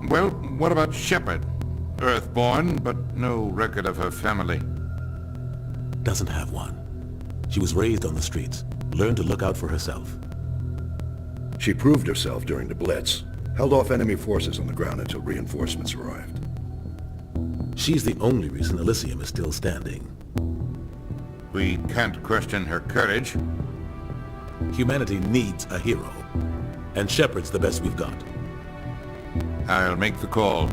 Well, what about Shepard? Earthborn, but no record of her family. Doesn't have one. She was raised on the streets, learned to look out for herself. She proved herself during the Blitz, held off enemy forces on the ground until reinforcements arrived. She's the only reason Elysium is still standing. We can't question her courage. Humanity needs a hero, and Shepard's the best we've got. I'll make the call.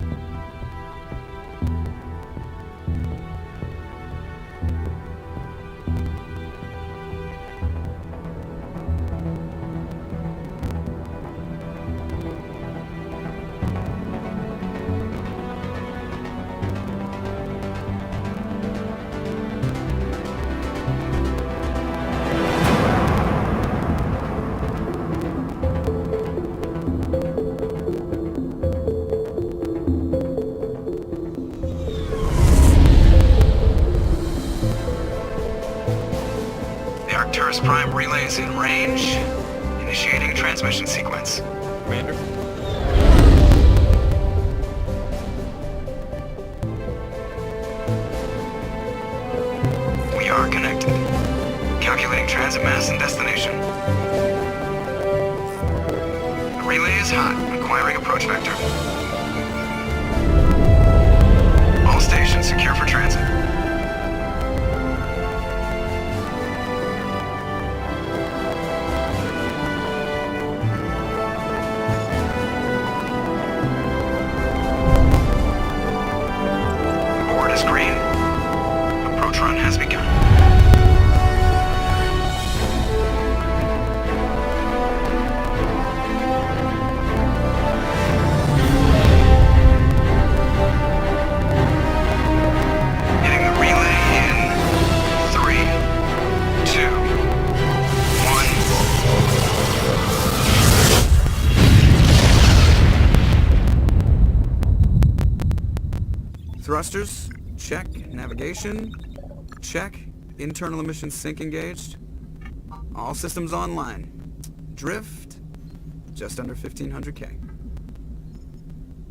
Prime relay is in range. Initiating a transmission sequence. Commander? We are connected. Calculating transit mass and destination. The relay is hot, acquiring approach vector. All stations secure for transit. Thrusters, check. Navigation, check. Internal emission sync engaged. All systems online. Drift, just under 1500K.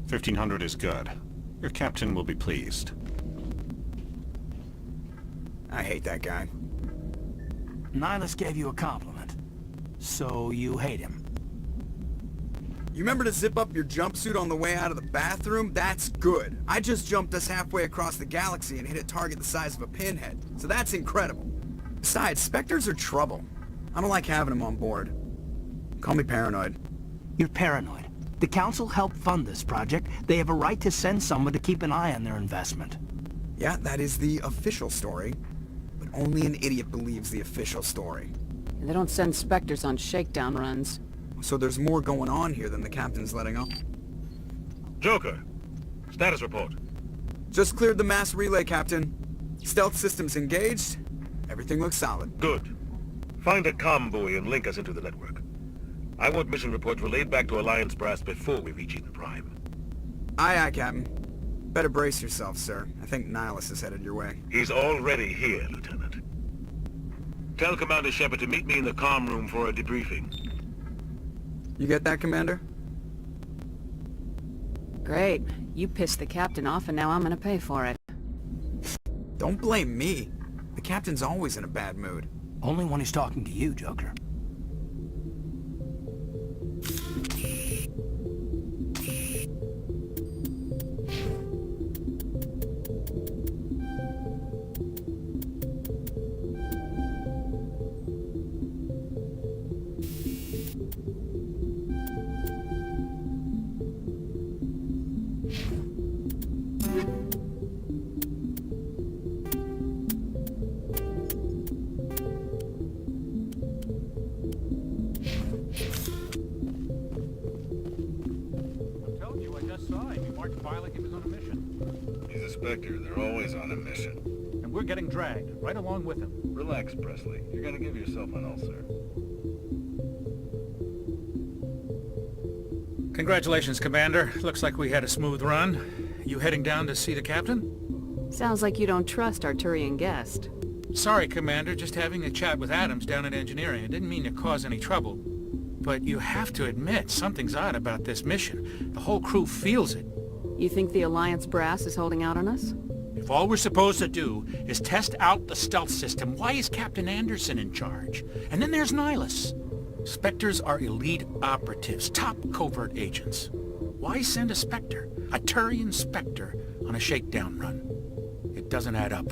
1500 is good. Your captain will be pleased. I hate that guy. Nihilus gave you a compliment. So you hate him. You remember to zip up your jumpsuit on the way out of the bathroom? That's good. I just jumped us halfway across the galaxy and hit a target the size of a pinhead. So that's incredible. Besides, Spectres are trouble. I don't like having them on board. Call me paranoid. You're paranoid. The Council helped fund this project. They have a right to send someone to keep an eye on their investment. Yeah, that is the official story. But only an idiot believes the official story. They don't send Spectres on shakedown runs. So there's more going on here than the captain's letting on. Joker, status report. Just cleared the mass relay, Captain. Stealth systems engaged. Everything looks solid. Good. Find a comm buoy and link us into the network. I want mission reports relayed back to Alliance Brass before we reach Eden Prime. Aye, aye, Captain. Better brace yourself, sir. I think Nihilus is headed your way. He's already here, Lieutenant. Tell Commander Shepard to meet me in the comm room for a debriefing. You get that, Commander? Great. You pissed the captain off and now I'm gonna pay for it. Don't blame me. The captain's always in a bad mood. Only when he's talking to you, Joker. He's a Spectre. They're always on a mission. And we're getting dragged, right along with him. Relax, Presley. You're gonna give yourself an ulcer. Congratulations, Commander. Looks like we had a smooth run. You heading down to see the captain? Sounds like you don't trust Arturian guest. Sorry, Commander. Just having a chat with Adams down at engineering. I didn't mean to cause any trouble. But you have to admit, something's odd about this mission. The whole crew feels it. You think the Alliance brass is holding out on us? If all we're supposed to do is test out the stealth system, why is Captain Anderson in charge? And then there's Nihilus. Spectres are elite operatives, top covert agents. Why send a Spectre, a Turian Spectre, on a shakedown run? It doesn't add up.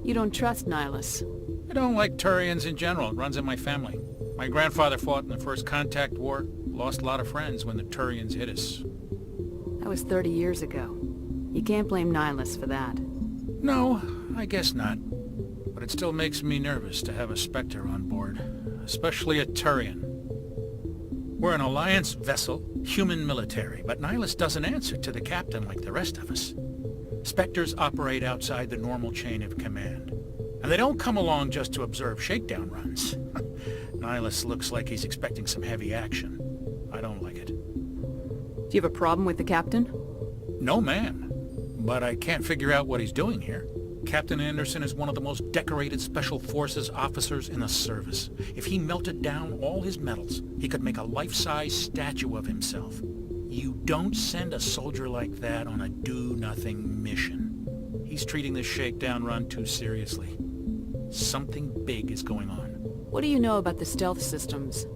You don't trust Nihilus. I don't like Turians in general. It runs in my family. My grandfather fought in the First Contact War, lost a lot of friends when the Turians hit us. That was 30 years ago. You can't blame Nihilus for that. No, I guess not. But it still makes me nervous to have a Spectre on board, especially a Turian. We're an Alliance vessel, human military, but Nihilus doesn't answer to the captain like the rest of us. Spectres operate outside the normal chain of command. And they don't come along just to observe shakedown runs. Nihilus looks like he's expecting some heavy action. I don't like it. Do you have a problem with the captain? No, ma'am. But I can't figure out what he's doing here. Captain Anderson is one of the most decorated Special Forces officers in the service. If he melted down all his medals, he could make a life-size statue of himself. You don't send a soldier like that on a do-nothing mission. He's treating this shakedown run too seriously. Something big is going on. What do you know about the stealth systems?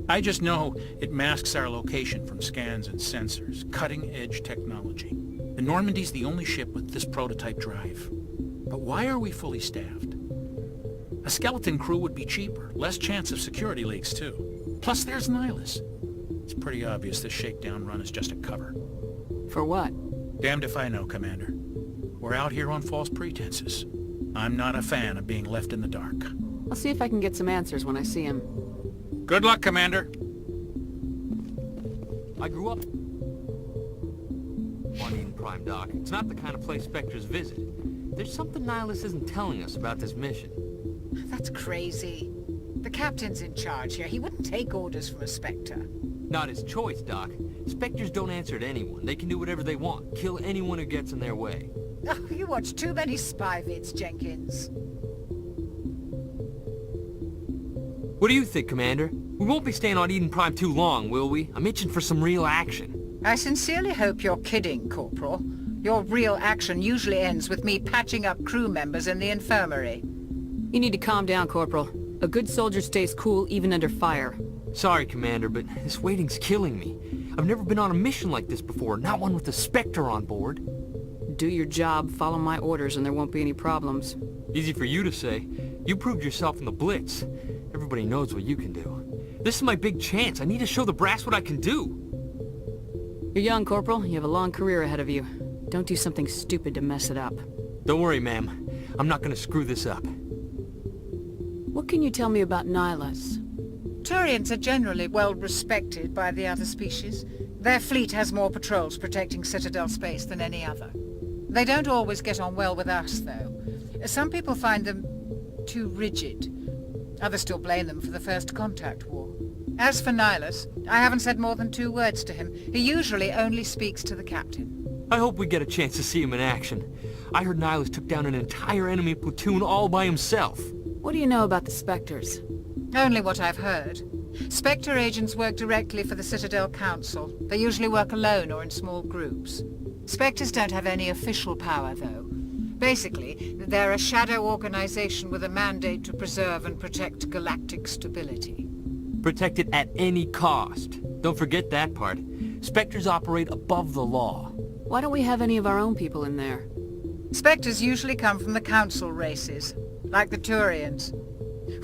I just know it masks our location from scans and sensors. Cutting-edge technology. The Normandy's the only ship with this prototype drive. But why are we fully staffed? A skeleton crew would be cheaper, less chance of security leaks too. Plus there's Nihilus. It's pretty obvious this shakedown run is just a cover. For what? Damned if I know, Commander. We're out here on false pretenses. I'm not a fan of being left in the dark. I'll see if I can get some answers when I see him. Good luck, Commander. I grew up on Eden Prime, Doc. It's not the kind of place Spectres visit. There's something Nihilus isn't telling us about this mission. That's crazy. The captain's in charge here. He wouldn't take orders from a Spectre. Not his choice, Doc. Spectres don't answer to anyone. They can do whatever they want. Kill anyone who gets in their way. Oh, you watch too many spy vids, Jenkins. What do you think, Commander? We won't be staying on Eden Prime too long, will we? I'm itching for some real action. I sincerely hope you're kidding, Corporal. Your real action usually ends with me patching up crew members in the infirmary. You need to calm down, Corporal. A good soldier stays cool even under fire. Sorry, Commander, but this waiting's killing me. I've never been on a mission like this before, not one with a Spectre on board. Do your job, follow my orders, and there won't be any problems. Easy for you to say. You proved yourself in the Blitz. Everybody knows what you can do. This is my big chance. I need to show the brass what I can do. You're young, Corporal. You have a long career ahead of you. Don't do something stupid to mess it up. Don't worry, ma'am. I'm not gonna screw this up. What can you tell me about Nihilus? Turians are generally well respected by the other species. Their fleet has more patrols protecting Citadel space than any other. They don't always get on well with us, though. Some people find them too rigid. Others still blame them for the First Contact War. As for Nihilus, I haven't said more than 2 words to him. He usually only speaks to the captain. I hope we get a chance to see him in action. I heard Nihilus took down an entire enemy platoon all by himself. What do you know about the Spectres? Only what I've heard. Spectre agents work directly for the Citadel Council. They usually work alone or in small groups. Spectres don't have any official power, though. Basically, they're a shadow organization with a mandate to preserve and protect galactic stability. Protect it at any cost. Don't forget that part. Spectres operate above the law. Why don't we have any of our own people in there? Spectres usually come from the Council races, like the Turians.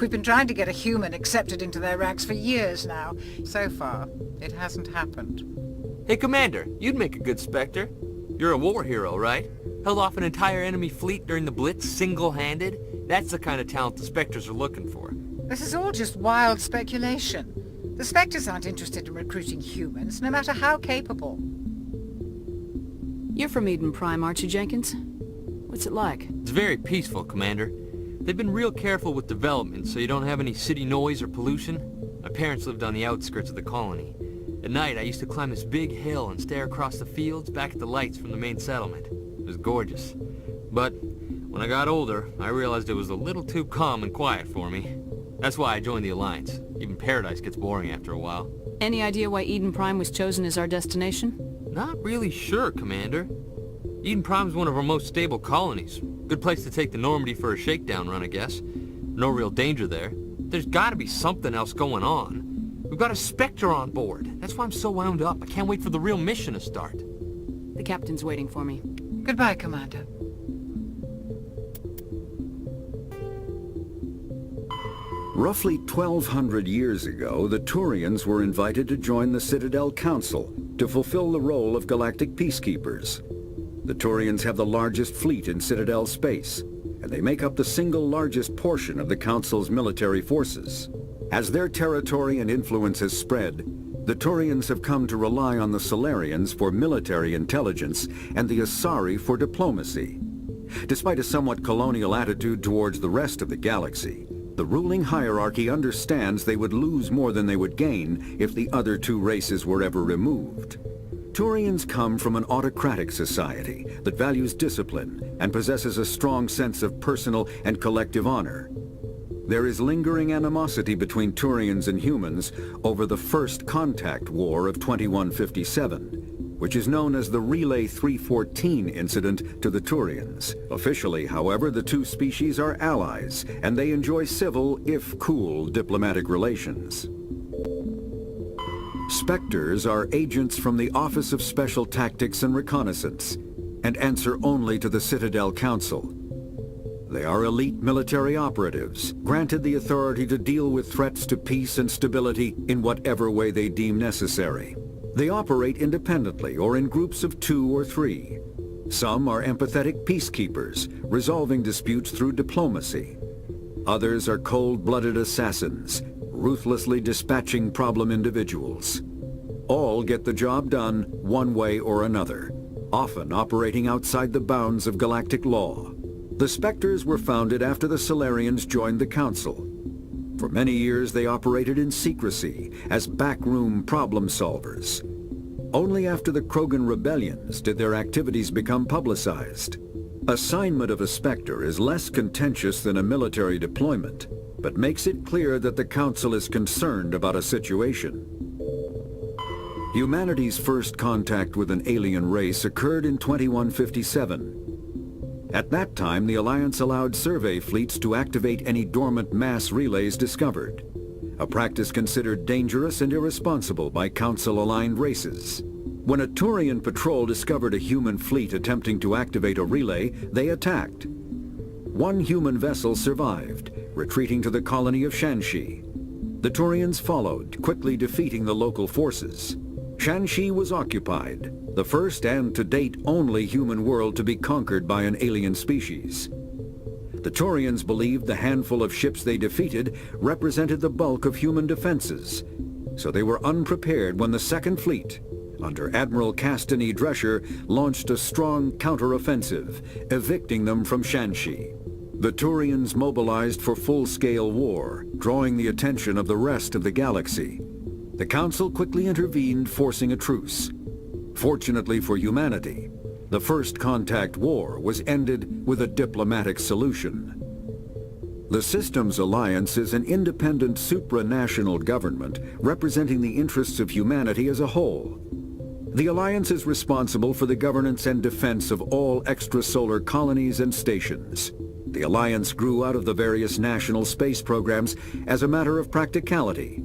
We've been trying to get a human accepted into their ranks for years now. So far, it hasn't happened. Hey, Commander, you'd make a good Spectre. You're a war hero, right? Held off an entire enemy fleet during the Blitz single-handed? That's the kind of talent the Spectres are looking for. This is all just wild speculation. The Spectres aren't interested in recruiting humans, no matter how capable. You're from Eden Prime, aren't you, Jenkins? What's it like? It's very peaceful, Commander. They've been real careful with development, so you don't have any city noise or pollution. My parents lived on the outskirts of the colony. At night, I used to climb this big hill and stare across the fields back at the lights from the main settlement. It was gorgeous. But when I got older, I realized it was a little too calm and quiet for me. That's why I joined the Alliance. Even paradise gets boring after a while. Any idea why Eden Prime was chosen as our destination? Not really sure, Commander. Eden Prime's one of our most stable colonies. Good place to take the Normandy for a shakedown run, I guess. No real danger there. There's gotta be something else going on. We've got a Spectre on board. That's why I'm so wound up. I can't wait for the real mission to start. The captain's waiting for me. Goodbye, Commander. Roughly 1,200 years ago, the Turians were invited to join the Citadel Council to fulfill the role of galactic peacekeepers. The Turians have the largest fleet in Citadel space, and they make up the single largest portion of the Council's military forces. As their territory and influence has spread, the Turians have come to rely on the Solarians for military intelligence and the Asari for diplomacy. Despite a somewhat colonial attitude towards the rest of the galaxy, the ruling hierarchy understands they would lose more than they would gain if the other two races were ever removed. Turians come from an autocratic society that values discipline and possesses a strong sense of personal and collective honor. There is lingering animosity between Turians and humans over the First Contact War of 2157, which is known as the Relay 314 incident to the Turians. Officially, however, the two species are allies, and they enjoy civil, if cool, diplomatic relations. Spectres are agents from the Office of Special Tactics and Reconnaissance, and answer only to the Citadel Council. They are elite military operatives, granted the authority to deal with threats to peace and stability in whatever way they deem necessary. They operate independently or in groups of 2 or 3. Some are empathetic peacekeepers, resolving disputes through diplomacy. Others are cold-blooded assassins, ruthlessly dispatching problem individuals. All get the job done one way or another, often operating outside the bounds of galactic law. The Spectres were founded after the Solarians joined the Council. For many years they operated in secrecy as backroom problem solvers. Only after the Krogan rebellions did their activities become publicized. Assignment of a Spectre is less contentious than a military deployment, but makes it clear that the Council is concerned about a situation. Humanity's first contact with an alien race occurred in 2157. At that time, the Alliance allowed survey fleets to activate any dormant mass relays discovered, a practice considered dangerous and irresponsible by Council-aligned races. When a Turian patrol discovered a human fleet attempting to activate a relay, they attacked. One human vessel survived, retreating to the colony of Shanxi. The Turians followed, quickly defeating the local forces. Shanxi was occupied, the first and to date only human world to be conquered by an alien species. The Turians believed the handful of ships they defeated represented the bulk of human defenses, so they were unprepared when the Second Fleet, under Admiral Castany Drescher, launched a strong counteroffensive, evicting them from Shanxi. The Turians mobilized for full-scale war, drawing the attention of the rest of the galaxy. The Council quickly intervened, forcing a truce. Fortunately for humanity, the First Contact War was ended with a diplomatic solution. The Systems Alliance is an independent supranational government representing the interests of humanity as a whole. The Alliance is responsible for the governance and defense of all extrasolar colonies and stations. The Alliance grew out of the various national space programs as a matter of practicality.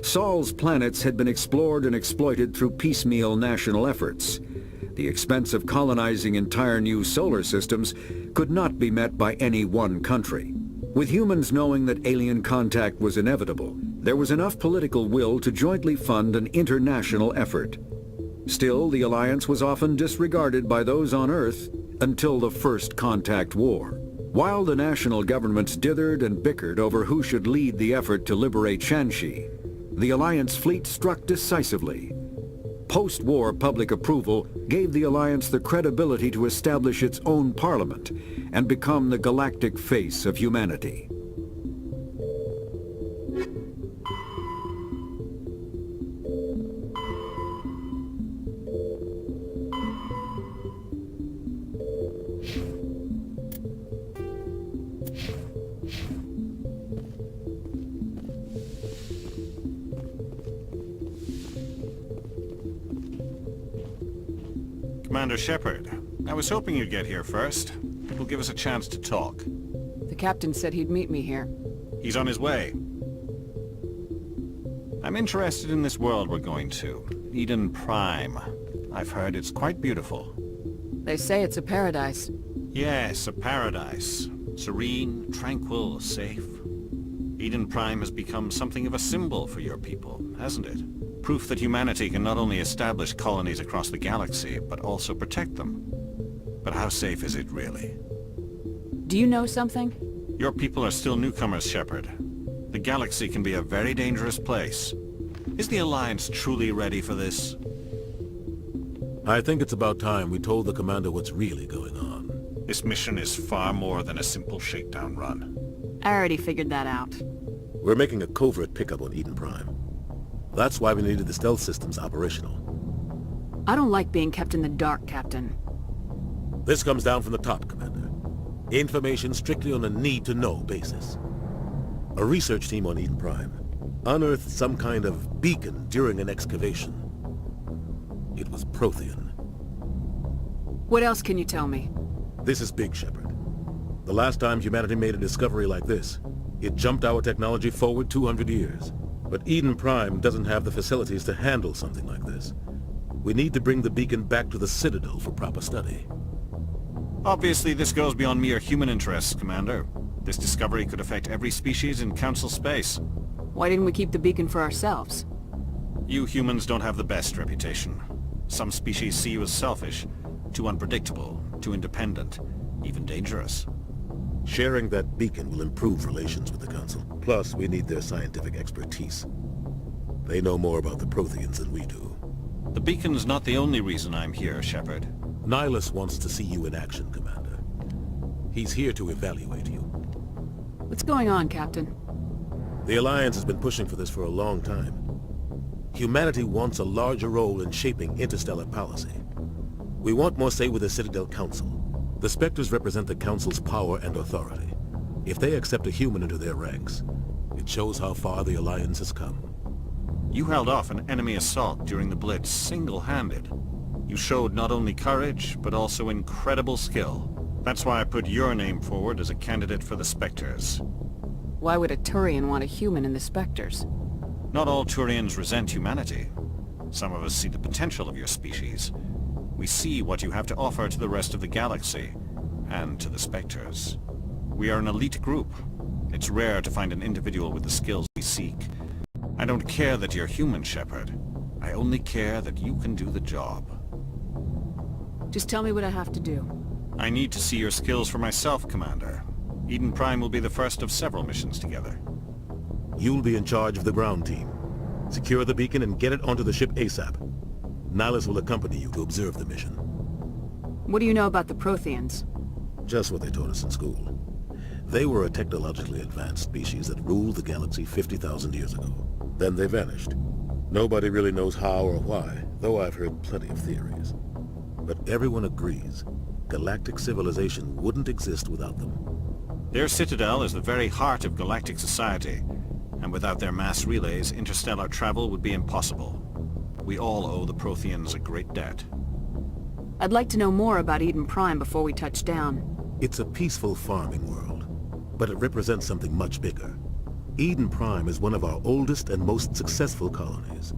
Sol's planets had been explored and exploited through piecemeal national efforts. The expense of colonizing entire new solar systems could not be met by any one country. With humans knowing that alien contact was inevitable, there was enough political will to jointly fund an international effort. Still, the Alliance was often disregarded by those on Earth until the First Contact War. While the national governments dithered and bickered over who should lead the effort to liberate Shanxi, the Alliance fleet struck decisively. Post-war public approval gave the Alliance the credibility to establish its own parliament and become the galactic face of humanity. Commander Shepard. I was hoping you'd get here first. It will give us a chance to talk. The captain said he'd meet me here. He's on his way. I'm interested in this world we're going to. Eden Prime. I've heard it's quite beautiful. They say it's a paradise. Yes, a paradise. Serene, tranquil, safe. Eden Prime has become something of a symbol for your people, hasn't it? Proof that humanity can not only establish colonies across the galaxy, but also protect them. But how safe is it really? Do you know something? Your people are still newcomers, Shepard. The galaxy can be a very dangerous place. Is the Alliance truly ready for this? I think it's about time we told the commander what's really going on. This mission is far more than a simple shakedown run. I already figured that out. We're making a covert pickup on Eden Prime. That's why we needed the stealth systems operational. I don't like being kept in the dark, Captain. This comes down from the top, Commander. Information strictly on a need-to-know basis. A research team on Eden Prime unearthed some kind of beacon during an excavation. It was Prothean. What else can you tell me? This is big, Shepard. The last time humanity made a discovery like this, it jumped our technology forward 200 years. But Eden Prime doesn't have the facilities to handle something like this. We need to bring the beacon back to the Citadel for proper study. Obviously, this goes beyond mere human interests, Commander. This discovery could affect every species in Council space. Why didn't we keep the beacon for ourselves? You humans don't have the best reputation. Some species see you as selfish, too unpredictable, too independent, even dangerous. Sharing that beacon will improve relations with the Council. Plus, we need their scientific expertise. They know more about the Protheans than we do. The beacon's not the only reason I'm here, Shepard. Nihilus wants to see you in action, Commander. He's here to evaluate you. What's going on, Captain? The Alliance has been pushing for this for a long time. Humanity wants a larger role in shaping interstellar policy. We want more say with the Citadel Council. The Spectres represent the Council's power and authority. If they accept a human into their ranks, it shows how far the Alliance has come. You held off an enemy assault during the Blitz single-handed. You showed not only courage, but also incredible skill. That's why I put your name forward as a candidate for the Spectres. Why would a Turian want a human in the Spectres? Not all Turians resent humanity. Some of us see the potential of your species. We see what you have to offer to the rest of the galaxy, and to the Spectres. We are an elite group. It's rare to find an individual with the skills we seek. I don't care that you're human, Shepard. I only care that you can do the job. Just tell me what I have to do. I need to see your skills for myself, Commander. Eden Prime will be the first of several missions together. You'll be in charge of the ground team. Secure the beacon and get it onto the ship ASAP. Nihilus will accompany you to observe the mission. What do you know about the Protheans? Just what they taught us in school. They were a technologically advanced species that ruled the galaxy 50,000 years ago. Then they vanished. Nobody really knows how or why, though I've heard plenty of theories. But everyone agrees, galactic civilization wouldn't exist without them. Their citadel is the very heart of galactic society, and without their mass relays, interstellar travel would be impossible. We all owe the Protheans a great debt. I'd like to know more about Eden Prime before we touch down. It's a peaceful farming world, but it represents something much bigger. Eden Prime is one of our oldest and most successful colonies.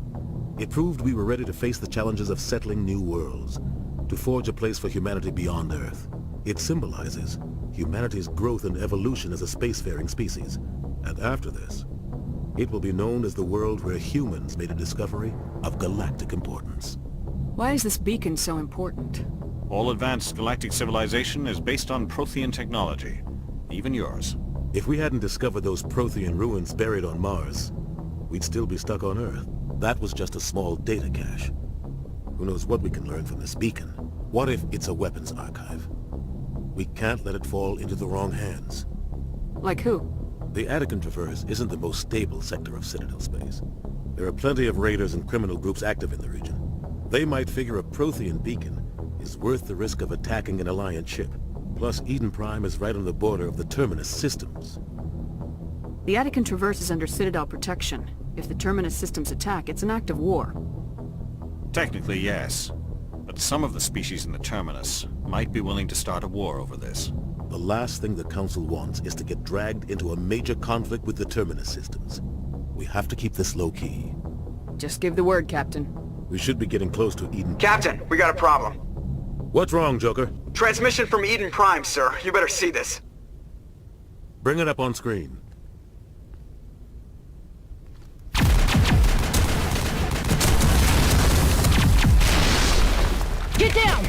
It proved we were ready to face the challenges of settling new worlds, to forge a place for humanity beyond Earth. It symbolizes humanity's growth and evolution as a spacefaring species. And after this, it will be known as the world where humans made a discovery of galactic importance. Why is this beacon so important? All advanced galactic civilization is based on Prothean technology, even yours. If we hadn't discovered those Prothean ruins buried on Mars, we'd still be stuck on Earth. That was just a small data cache. Who knows what we can learn from this beacon? What if it's a weapons archive? We can't let it fall into the wrong hands. Like who? The Attican Traverse isn't the most stable sector of Citadel space. There are plenty of raiders and criminal groups active in the region. They might figure a Prothean beacon is worth the risk of attacking an Alliance ship. Plus, Eden Prime is right on the border of the Terminus systems. The Attican Traverse is under Citadel protection. If the Terminus systems attack, it's an act of war. Technically, yes. But some of the species in the Terminus might be willing to start a war over this. The last thing the Council wants is to get dragged into a major conflict with the Terminus systems. We have to keep this low-key. Just give the word, Captain. We should be getting close to Eden. Captain, we got a problem. What's wrong, Joker? Transmission from Eden Prime, sir. You better see this. Bring it up on screen. Get down!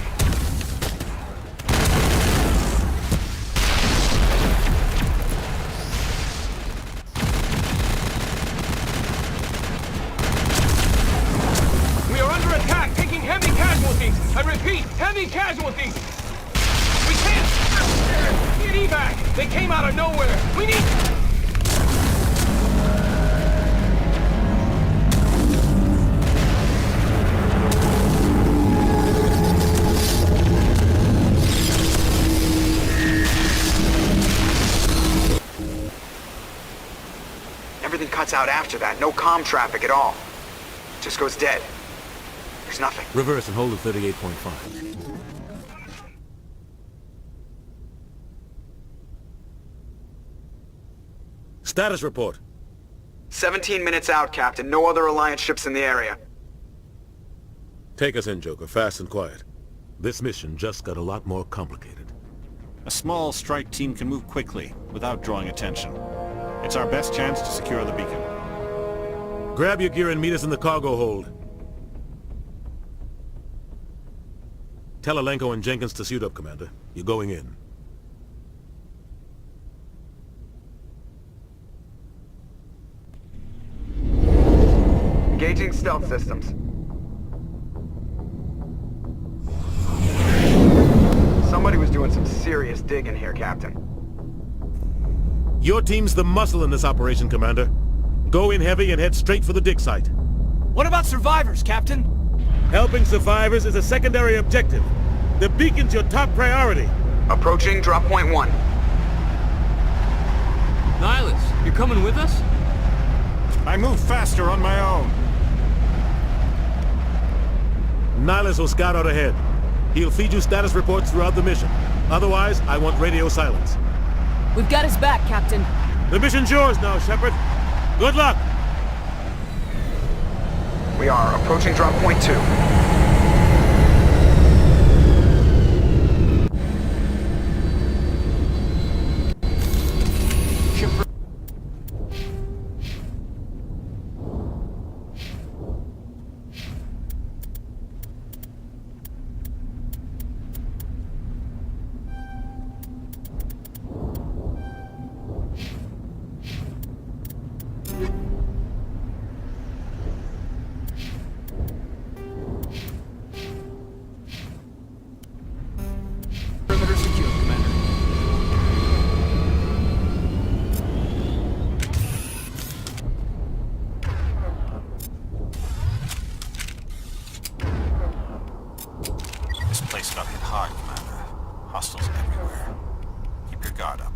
We are under attack, taking heavy casualties. I repeat, heavy casualties. We can't get evac. They came out of nowhere. We need... Everything cuts out after that. No comm traffic at all. Just goes dead. There's nothing. Reverse and hold at 38.5. Status report. 17 minutes out, Captain. No other Alliance ships in the area. Take us in, Joker, fast and quiet. This mission just got a lot more complicated. A small strike team can move quickly, without drawing attention. It's our best chance to secure the beacon. Grab your gear and meet us in the cargo hold. Tell Alenko and Jenkins to suit up, Commander. You're going in. Engaging stealth systems. Somebody was doing some serious digging here, Captain. Your team's the muscle in this operation, Commander. Go in heavy and head straight for the dig site. What about survivors, Captain? Helping survivors is a secondary objective. The beacon's your top priority. Approaching drop point 1. Nihilus, you're coming with us? I move faster on my own. Nihilus will scout out ahead. He'll feed you status reports throughout the mission. Otherwise, I want radio silence. We've got his back, Captain. The mission's yours now, Shepard. Good luck! We are approaching drop point 2. Perimeter secure, Commander. This place got hit hard, Commander. Hostiles everywhere. Keep your guard up.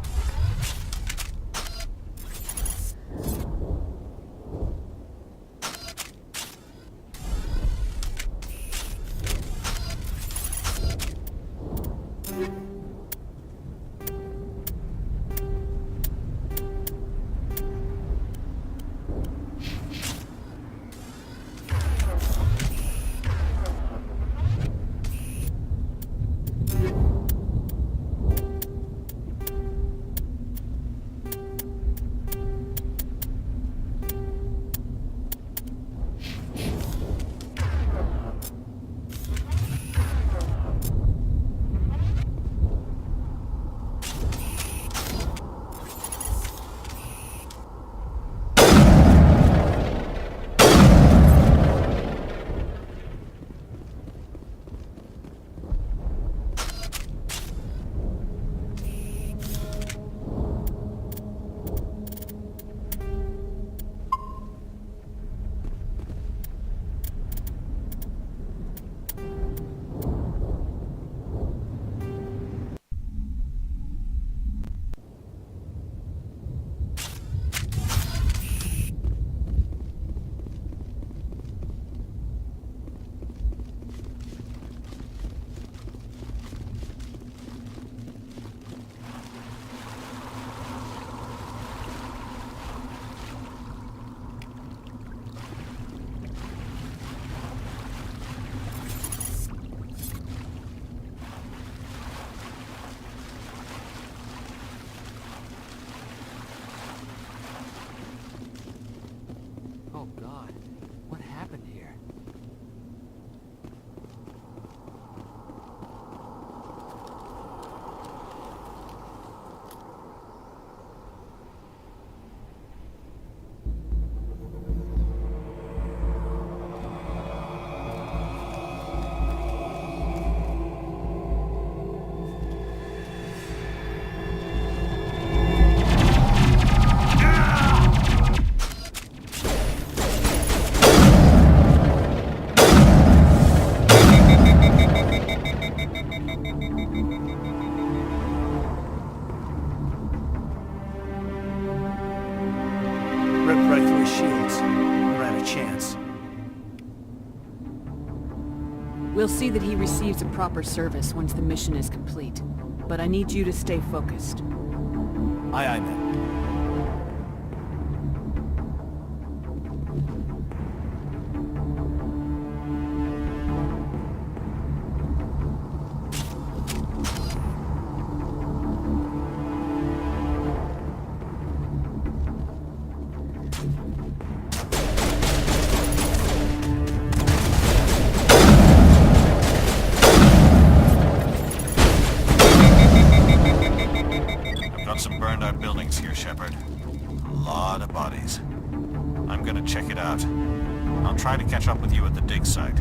We'll see that he receives a proper service once the mission is complete. But I need you to stay focused. Aye, aye, ma'am. Some burned out buildings here, Shepard. A lot of bodies. I'm gonna check it out. I'll try to catch up with you at the dig site.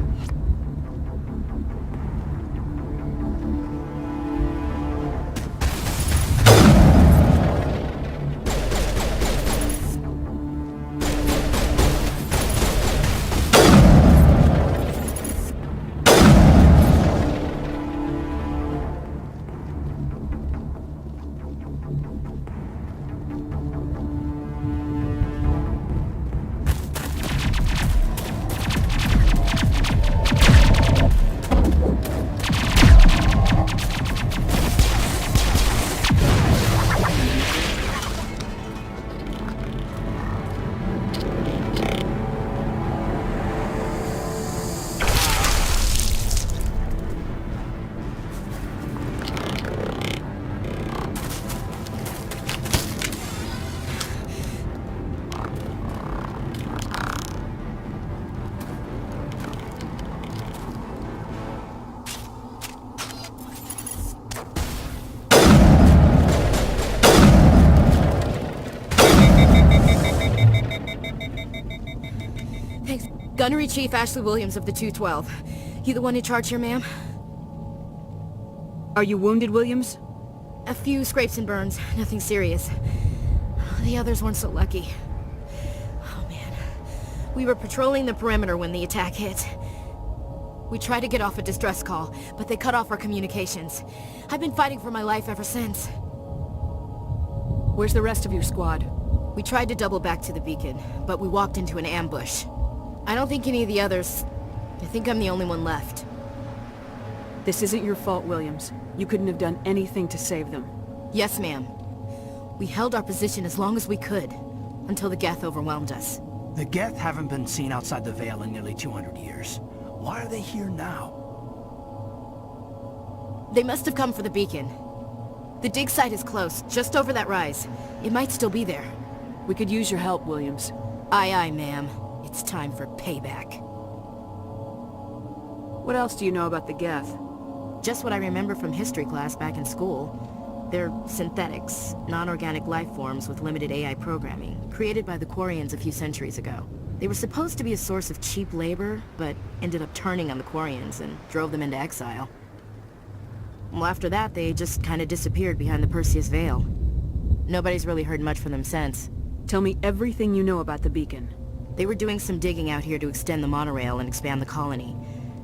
Gunnery Chief Ashley Williams of the 212. You the one in charge here, ma'am? Are you wounded, Williams? A few scrapes and burns. Nothing serious. The others weren't so lucky. Oh, man. We were patrolling the perimeter when the attack hit. We tried to get off a distress call, but they cut off our communications. I've been fighting for my life ever since. Where's the rest of your squad? We tried to double back to the beacon, but we walked into an ambush. I don't think any of the others... I think I'm the only one left. This isn't your fault, Williams. You couldn't have done anything to save them. Yes, ma'am. We held our position as long as we could, until the Geth overwhelmed us. The Geth haven't been seen outside the Veil in nearly 200 years. Why are they here now? They must have come for the beacon. The dig site is close, just over that rise. It might still be there. We could use your help, Williams. Aye, aye, ma'am. It's time for payback. What else do you know about the Geth? Just what I remember from history class back in school. They're synthetics, non-organic life forms with limited AI programming, created by the Quarians a few centuries ago. They were supposed to be a source of cheap labor, but ended up turning on the Quarians and drove them into exile. Well, after that, they just kind of disappeared behind the Perseus Veil. Nobody's really heard much from them since. Tell me everything you know about the beacon. They were doing some digging out here to extend the monorail and expand the colony.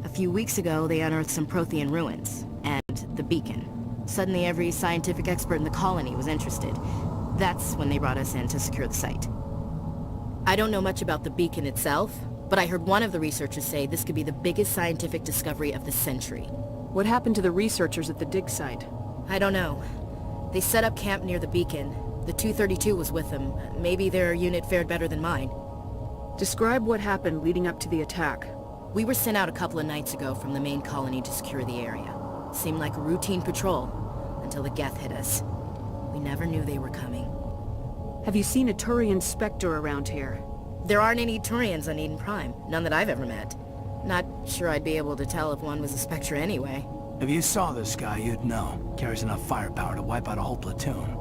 A few weeks ago, they unearthed some Prothean ruins, and the beacon. Suddenly, every scientific expert in the colony was interested. That's when they brought us in to secure the site. I don't know much about the beacon itself, but I heard one of the researchers say this could be the biggest scientific discovery of the century. What happened to the researchers at the dig site? I don't know. They set up camp near the beacon. The 232 was with them. Maybe their unit fared better than mine. Describe what happened leading up to the attack. We were sent out a couple of nights ago from the main colony to secure the area. Seemed like a routine patrol, until the Geth hit us. We never knew they were coming. Have you seen a Turian Spectre around here? There aren't any Turians on Eden Prime. None that I've ever met. Not sure I'd be able to tell if one was a Spectre anyway. If you saw this guy, you'd know. Carries enough firepower to wipe out a whole platoon.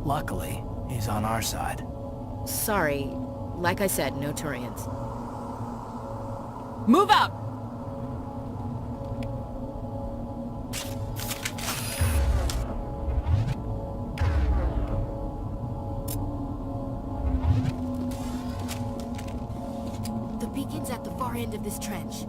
Luckily, he's on our side. Sorry. Like I said, no Turians. Move out! The beacon's at the far end of this trench.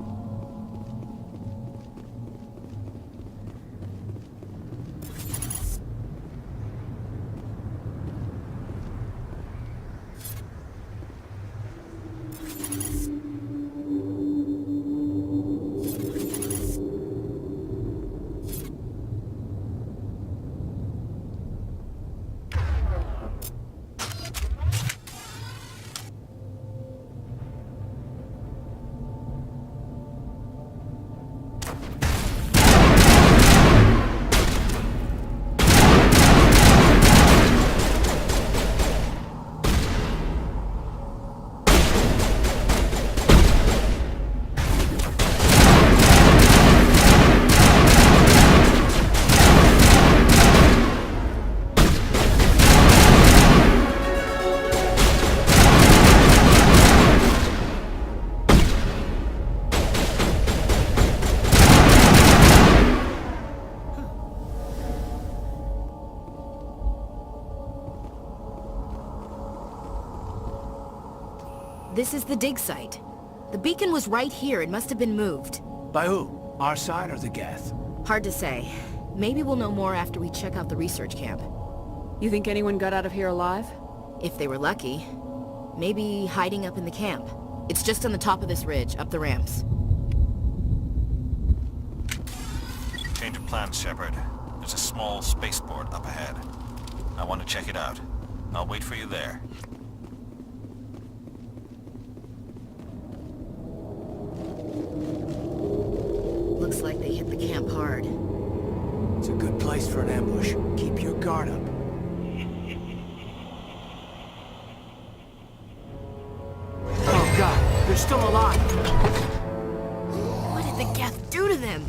This is the dig site. The beacon was right here. It must have been moved. By who? Our side or the Geth? Hard to say. Maybe we'll know more after we check out the research camp. You think anyone got out of here alive? If they were lucky. Maybe hiding up in the camp. It's just on the top of this ridge, up the ramps. Change of plans, Shepard. There's a small spaceport up ahead. I want to check it out. I'll wait for you there. Looks like they hit the camp hard. It's a good place for an ambush. Keep your guard up. Oh god, they're still alive! What did the Geth do to them?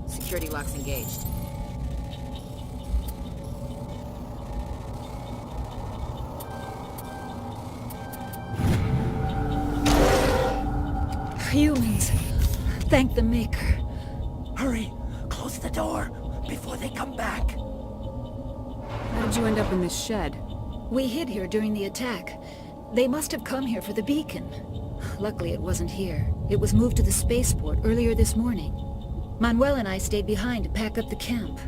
Security lock's engaged. Humans. Thank the Maker. Hurry! Close the door before they come back. How did you end up in this shed? We hid here during the attack. They must have come here for the beacon. Luckily it wasn't here. It was moved to the spaceport earlier this morning. Manuel and I stayed behind to pack up the camp.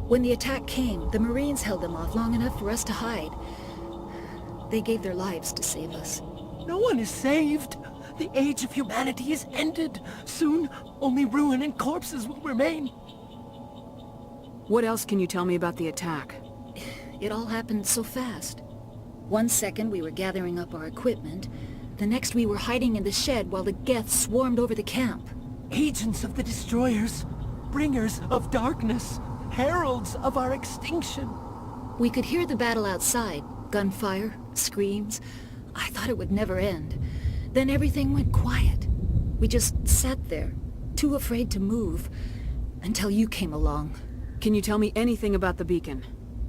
When the attack came, the Marines held them off long enough for us to hide. They gave their lives to save us. No one is saved. The age of humanity is ended. Soon, only ruin and corpses will remain. What else can you tell me about the attack? It all happened so fast. 1 second we were gathering up our equipment. The next we were hiding in the shed while the Geth swarmed over the camp. Agents of the Destroyers, bringers of darkness, heralds of our extinction. We could hear the battle outside. Gunfire, screams. I thought it would never end. Then everything went quiet. We just sat there, too afraid to move, until you came along. Can you tell me anything about the beacon?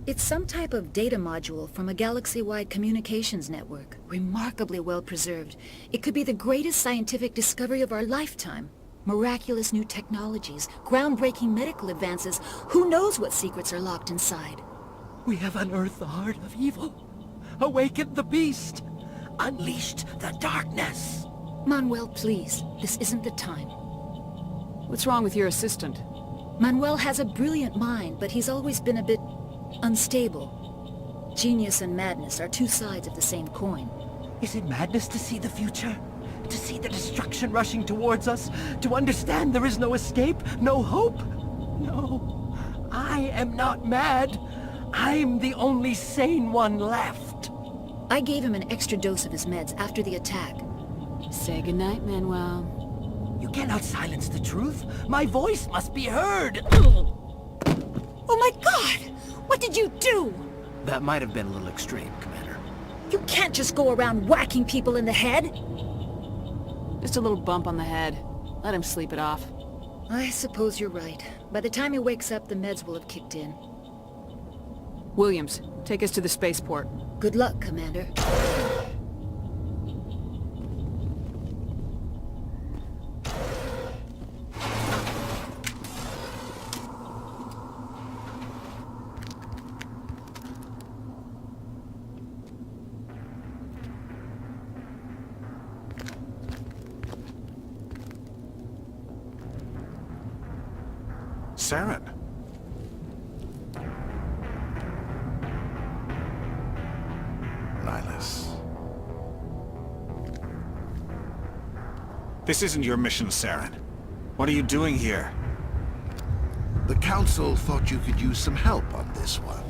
It's some type of data module from a galaxy-wide communications network. Remarkably well preserved. It could be the greatest scientific discovery of our lifetime. Miraculous new technologies, groundbreaking medical advances. Who knows what secrets are locked inside? We have unearthed the heart of evil, awakened the beast, unleashed the darkness. Manuel, please. This isn't the time. What's wrong with your assistant? Manuel has a brilliant mind, but he's always been a bit unstable. Genius and madness are two sides of the same coin. Is it madness to see the future? To see the destruction rushing towards us? To understand there is no escape? No hope? No. I am not mad. I'm the only sane one left. I gave him an extra dose of his meds after the attack. Say goodnight, Manuel. You cannot silence the truth. My voice must be heard. Oh my God! What did you do? That might have been a little extreme, Commander. You can't just go around whacking people in the head. Just a little bump on the head. Let him sleep it off. I suppose you're right. By the time he wakes up, the meds will have kicked in. Williams, take us to the spaceport. Good luck, Commander. Saren. Nihilus. This isn't your mission, Saren. What are you doing here? The Council thought you could use some help on this one.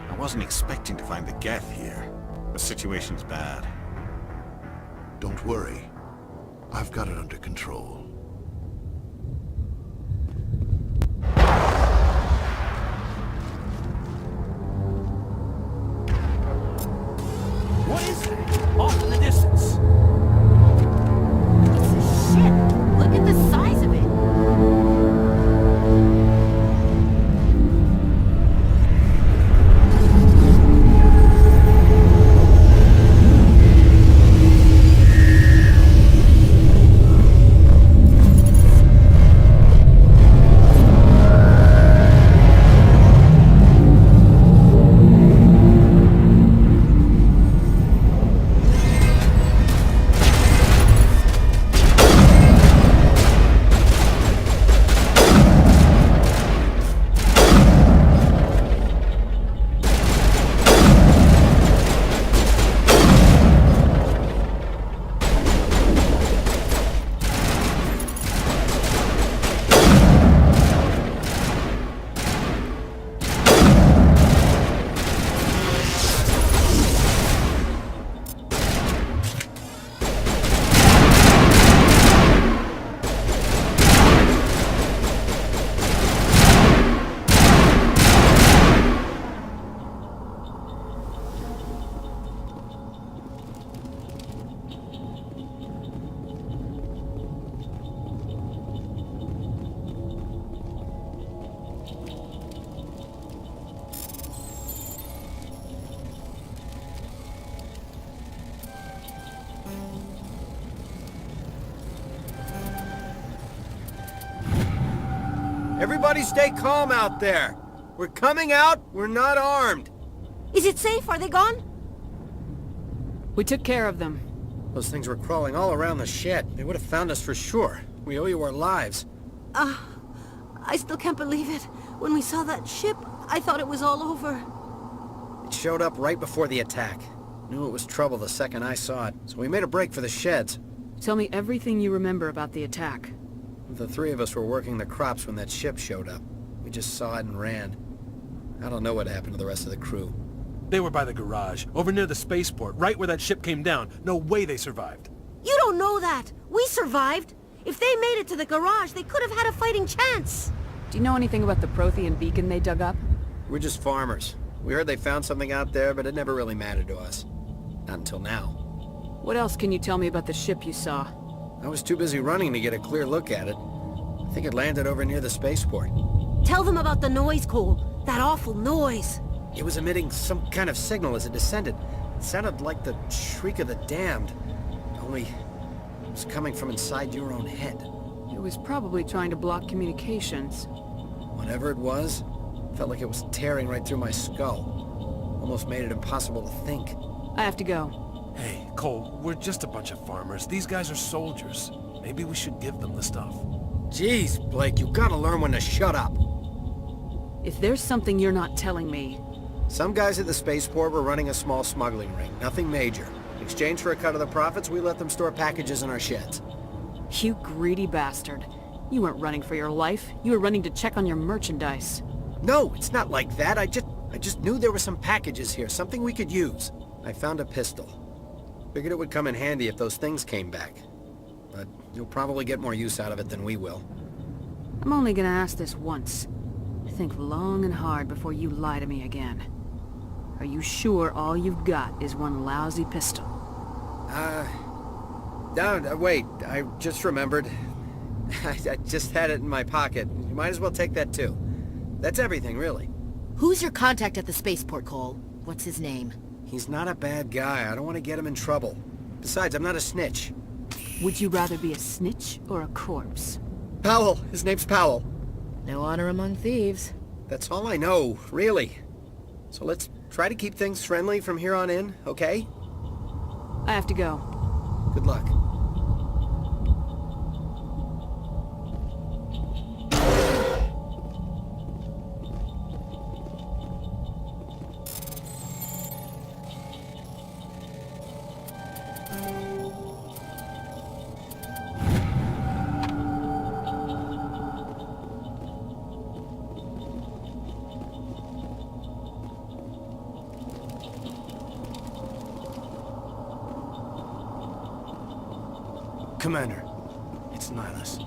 I wasn't expecting to find the Geth here. The situation's bad. Don't worry. I've got it under control. What is that? Off in the distance. Shit! Look at the size of it! Everybody stay calm out there. We're coming out, we're not armed. Is it safe? Are they gone? We took care of them. Those things were crawling all around the shed. They would have found us for sure. We owe you our lives. I still can't believe it. When we saw that ship, I thought it was all over. It showed up right before the attack. Knew it was trouble the second I saw it, so we made a break for the sheds. Tell me everything you remember about the attack. The three of us were working the crops when that ship showed up. We just saw it and ran. I don't know what happened to the rest of the crew. They were by the garage, over near the spaceport, right where that ship came down. No way they survived. You don't know that. We survived. If they made it to the garage, they could have had a fighting chance. Do you know anything about the Prothean beacon they dug up? We're just farmers. We heard they found something out there, but it never really mattered to us. Not until now. What else can you tell me about the ship you saw? I was too busy running to get a clear look at it. I think it landed over near the spaceport. Tell them about the noise, Cole. That awful noise. It was emitting some kind of signal as it descended. It sounded like the shriek of the damned. Only it was coming from inside your own head. It was probably trying to block communications. Whatever it was, felt like it was tearing right through my skull. Almost made it impossible to think. I have to go. Hey, Cole, we're just a bunch of farmers. These guys are soldiers. Maybe we should give them the stuff. Jeez, Blake, you gotta learn when to shut up. If there's something you're not telling me... Some guys at the spaceport were running a small smuggling ring. Nothing major. In exchange for a cut of the profits, we let them store packages in our sheds. You greedy bastard. You weren't running for your life. You were running to check on your merchandise. No, it's not like that. I just knew there were some packages here, something we could use. I found a pistol. Figured it would come in handy if those things came back. But you'll probably get more use out of it than we will. I'm only gonna ask this once. Think long and hard before you lie to me again. Are you sure all you've got is one lousy pistol? No, wait. I just remembered. I just had it in my pocket. You might as well take that too. That's everything, really. Who's your contact at the spaceport, Cole? What's his name? He's not a bad guy. I don't want to get him in trouble. Besides, I'm not a snitch. Would you rather be a snitch or a corpse? Powell. His name's Powell. No honor among thieves. That's all I know, really. So let's try to keep things friendly from here on in, okay? I have to go. Good luck. Commander, it's Nihilus.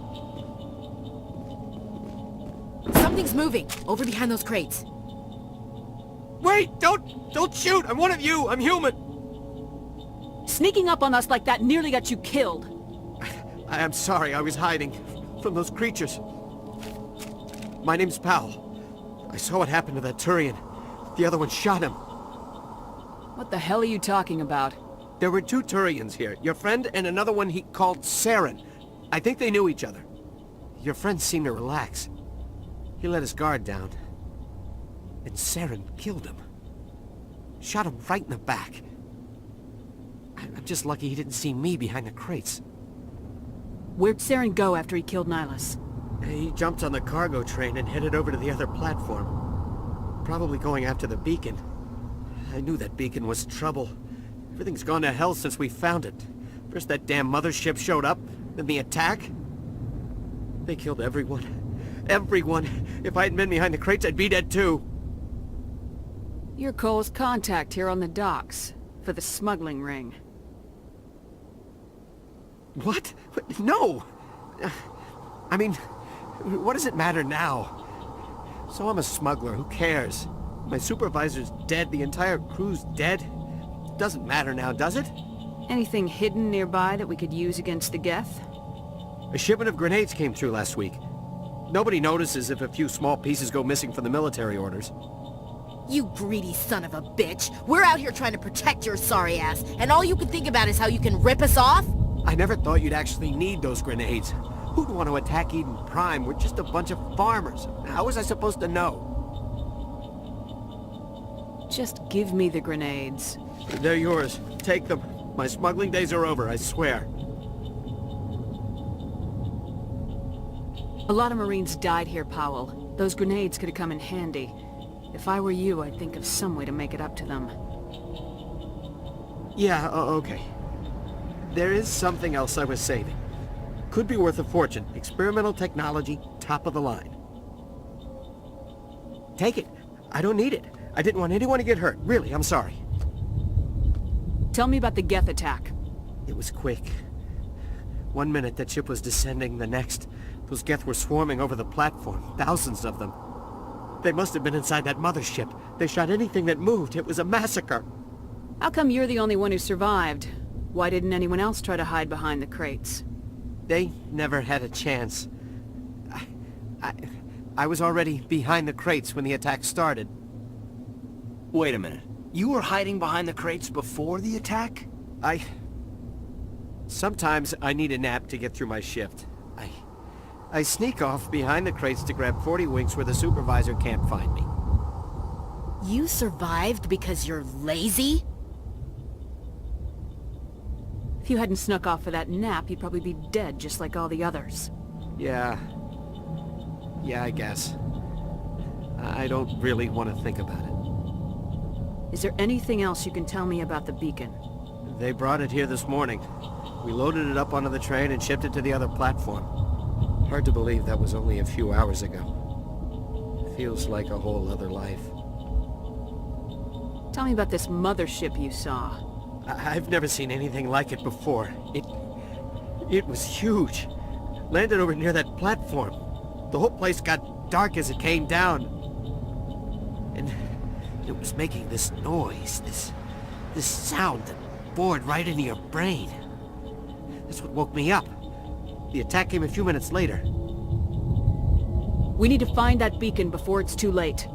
Something's moving, over behind those crates. Wait! Don't shoot! I'm one of you! I'm human! Sneaking up on us like that nearly got you killed. I am sorry, I was hiding from those creatures. My name's Powell. I saw what happened to that Turian. The other one shot him. What the hell are you talking about? There were two Turians here. Your friend and another one he called Saren. I think they knew each other. Your friend seemed to relax. He let his guard down. And Saren killed him. Shot him right in the back. I'm just lucky he didn't see me behind the crates. Where'd Saren go after he killed Nihilus? He jumped on the cargo train and headed over to the other platform. Probably going after the beacon. I knew that beacon was trouble. Everything's gone to hell since we found it. First that damn mothership showed up, then the attack. They killed everyone. Everyone! If I hadn't been behind the crates, I'd be dead too. You're Cole's contact here on the docks, for the smuggling ring. What? No! I mean, what does it matter now? So I'm a smuggler, who cares? My supervisor's dead, the entire crew's dead. Doesn't matter now, does it? Anything hidden nearby that we could use against the Geth? A shipment of grenades came through last week. Nobody notices if a few small pieces go missing from the military orders. You greedy son of a bitch! We're out here trying to protect your sorry ass, and all you can think about is how you can rip us off? I never thought you'd actually need those grenades. Who'd want to attack Eden Prime? We're just a bunch of farmers. How was I supposed to know? Just give me the grenades. They're yours. Take them. My smuggling days are over, I swear. A lot of Marines died here, Powell. Those grenades could have come in handy. If I were you, I'd think of some way to make it up to them. Yeah, okay. There is something else I was saving. Could be worth a fortune. Experimental technology, top of the line. Take it. I don't need it. I didn't want anyone to get hurt. Really, I'm sorry. Tell me about the Geth attack. It was quick. 1 minute that ship was descending, the next. Those Geth were swarming over the platform. Thousands of them. They must have been inside that mothership. They shot anything that moved. It was a massacre. How come you're the only one who survived? Why didn't anyone else try to hide behind the crates? They never had a chance. I was already behind the crates when the attack started. Wait a minute. You were hiding behind the crates before the attack? Sometimes I need a nap to get through my shift. I sneak off behind the crates to grab 40 winks where the supervisor can't find me. You survived because you're lazy? If you hadn't snuck off for that nap, you'd probably be dead just like all the others. Yeah, I guess. I don't really want to think about it. Is there anything else you can tell me about the beacon? They brought it here this morning. We loaded it up onto the train and shipped it to the other platform. Hard to believe that was only a few hours ago. Feels like a whole other life. Tell me about this mothership you saw. I've never seen anything like it before. It was huge. Landed over near that platform. The whole place got dark as it came down. And it was making this noise, this sound that bored right into your brain. That's what woke me up. The attack came a few minutes later. We need to find that beacon before it's too late.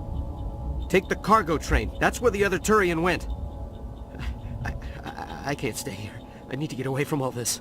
Take the cargo train. That's where the other Turian went. I can't stay here. I need to get away from all this.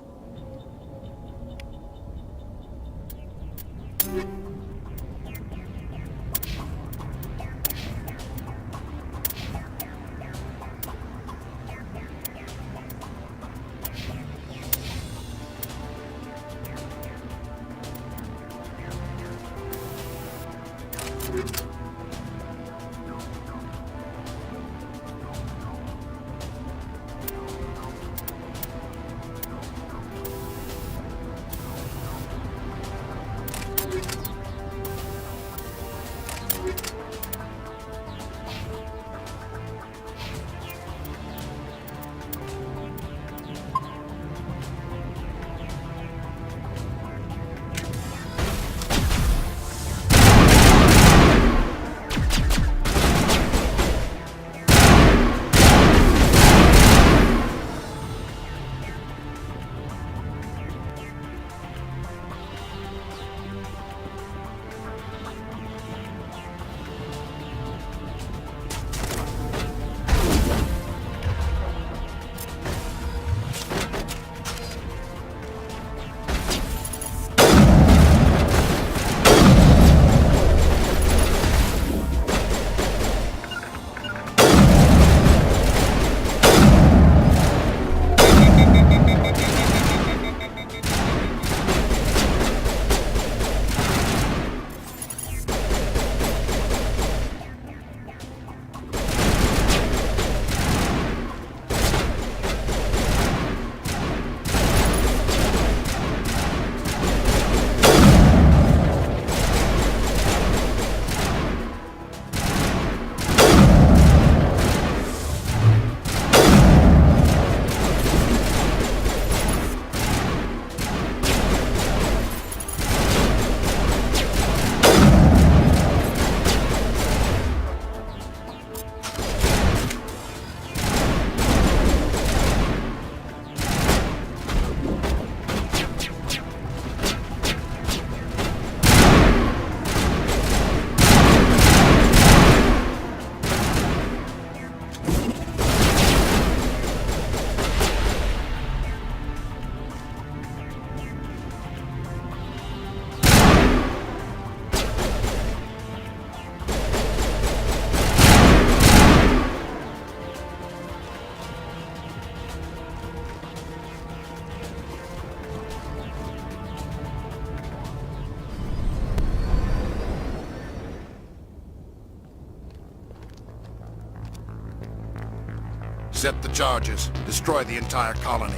Set the charges. Destroy the entire colony.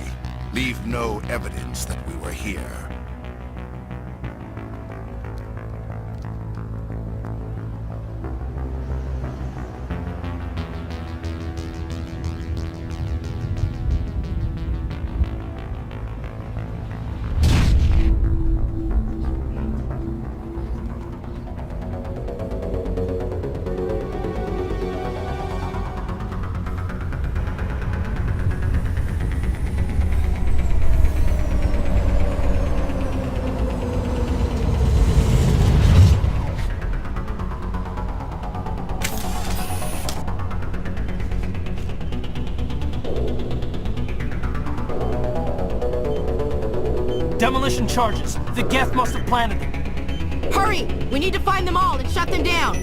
Leave no evidence that we were here. Demolition charges. The Geth must have planted them. Hurry! We need to find them all and shut them down!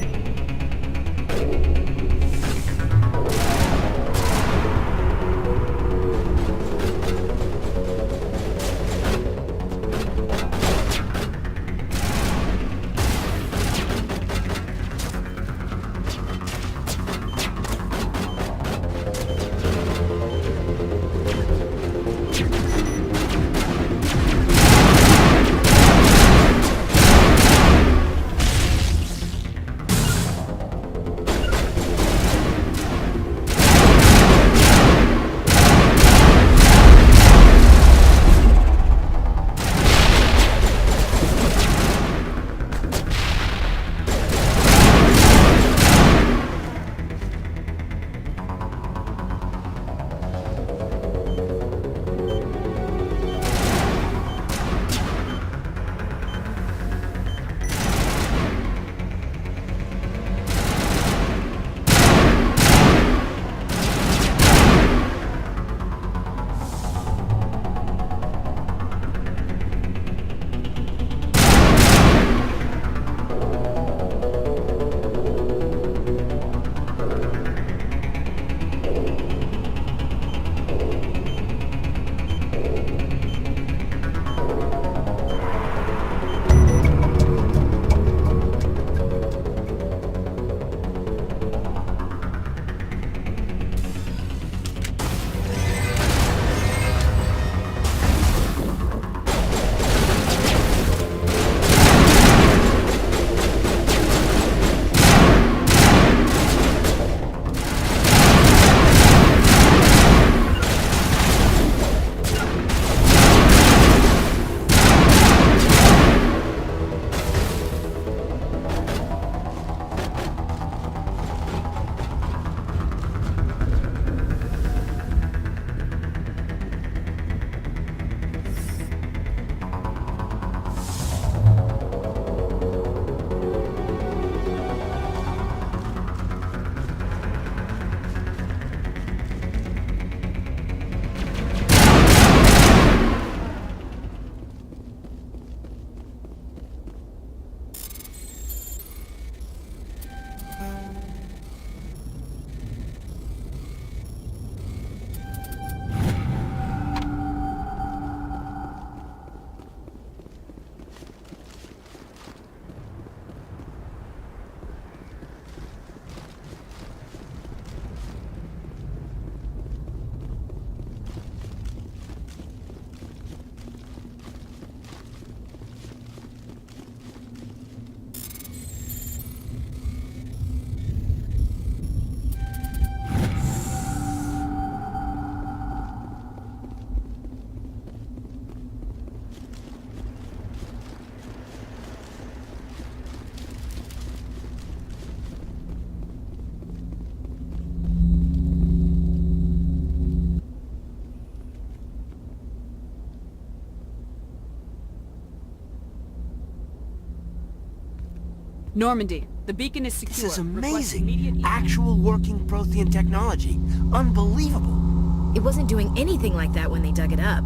Normandy, the beacon is secure. This is Request amazing. immediate Actual working Prothean technology. Unbelievable. It wasn't doing anything like that when they dug it up.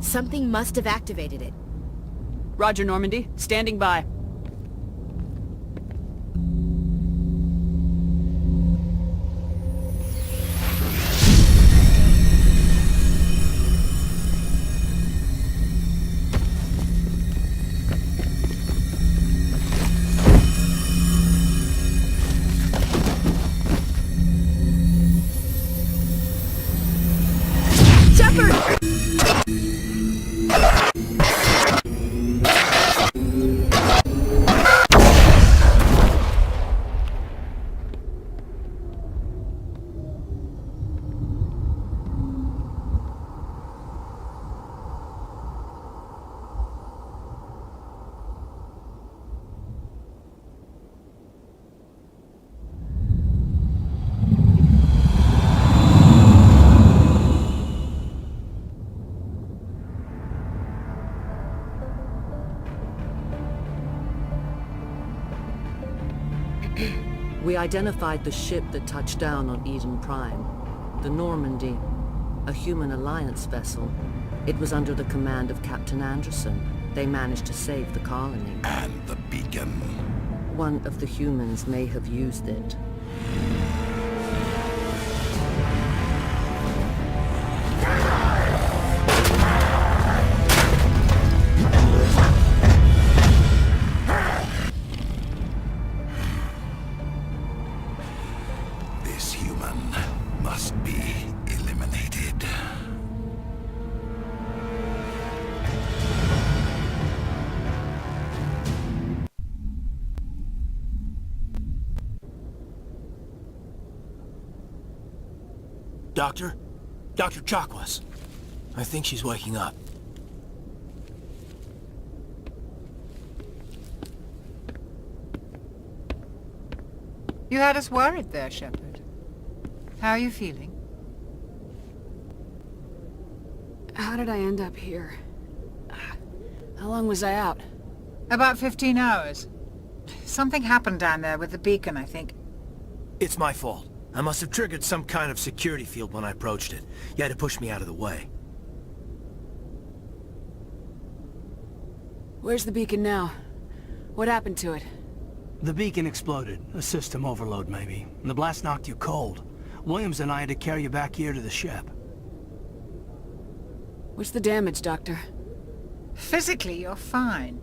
Something must have activated it. Roger, Normandy. Standing by. We identified the ship that touched down on Eden Prime. The Normandy, a human alliance vessel. It was under the command of Captain Anderson. They managed to save the colony. And the beacon. One of the humans may have used it. This human must be eliminated. Doctor? Dr. Chakwas. I think she's waking up. You had us worried there, Shepard. How are you feeling? How did I end up here? How long was I out? About 15 hours. Something happened down there with the beacon, I think. It's my fault. I must have triggered some kind of security field when I approached it. You had to push me out of the way. Where's the beacon now? What happened to it? The beacon exploded. A system overload, maybe. And the blast knocked you cold. Williams and I had to carry you back here to the ship. What's the damage, Doctor? Physically, you're fine.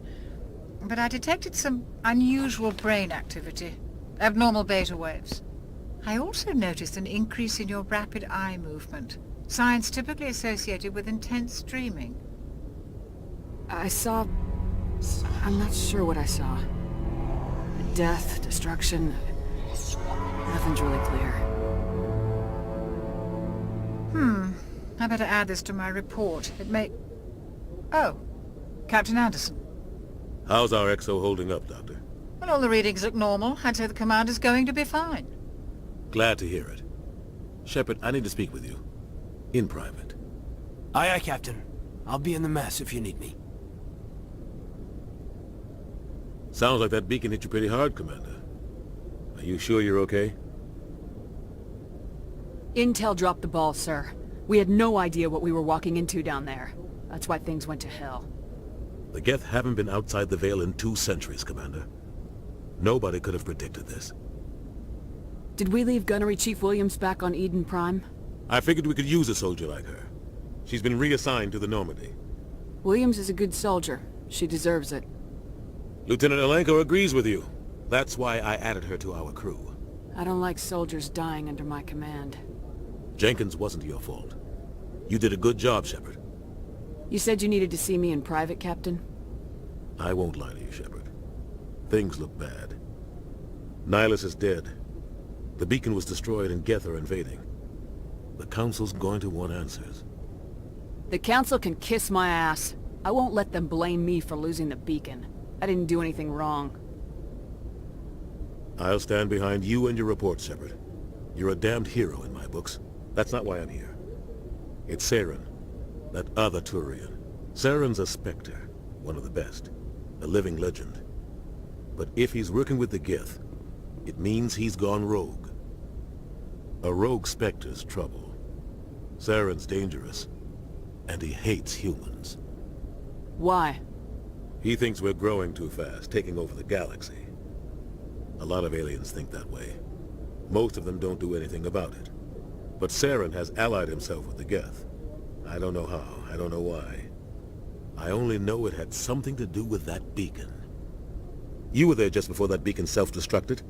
But I detected some unusual brain activity. Abnormal beta waves. I also noticed an increase in your rapid eye movement. Signs typically associated with intense dreaming. I saw... I'm not sure what I saw. Death, destruction... Nothing's really clear. I better add this to my report. It may... Oh, Captain Anderson. How's our XO holding up, Doctor? Well, all the readings look normal. I'd say the commander's going to be fine. Glad to hear it. Shepard, I need to speak with you. In private. Aye, aye, Captain. I'll be in the mess if you need me. Sounds like that beacon hit you pretty hard, Commander. Are you sure you're okay? Intel dropped the ball, sir. We had no idea what we were walking into down there. That's why things went to hell. The Geth haven't been outside the Veil in 2 centuries, Commander. Nobody could have predicted this. Did we leave Gunnery Chief Williams back on Eden Prime? I figured we could use a soldier like her. She's been reassigned to the Normandy. Williams is a good soldier. She deserves it. Lieutenant Alenko agrees with you. That's why I added her to our crew. I don't like soldiers dying under my command. Jenkins wasn't your fault. You did a good job, Shepard. You said you needed to see me in private, Captain? I won't lie to you, Shepard. Things look bad. Nihilus is dead. The beacon was destroyed and Geth are invading. The Council's going to want answers. The Council can kiss my ass. I won't let them blame me for losing the beacon. I didn't do anything wrong. I'll stand behind you and your report, Shepard. You're a damned hero in my books. That's not why I'm here. It's Saren, that other Turian. Saren's a Spectre, one of the best. A living legend. But if he's working with the Geth, it means he's gone rogue. A rogue Spectre's trouble. Saren's dangerous, and he hates humans. Why? He thinks we're growing too fast, taking over the galaxy. A lot of aliens think that way. Most of them don't do anything about it. But Saren has allied himself with the Geth. I don't know how, I don't know why. I only know it had something to do with that beacon. You were there just before that beacon self-destructed.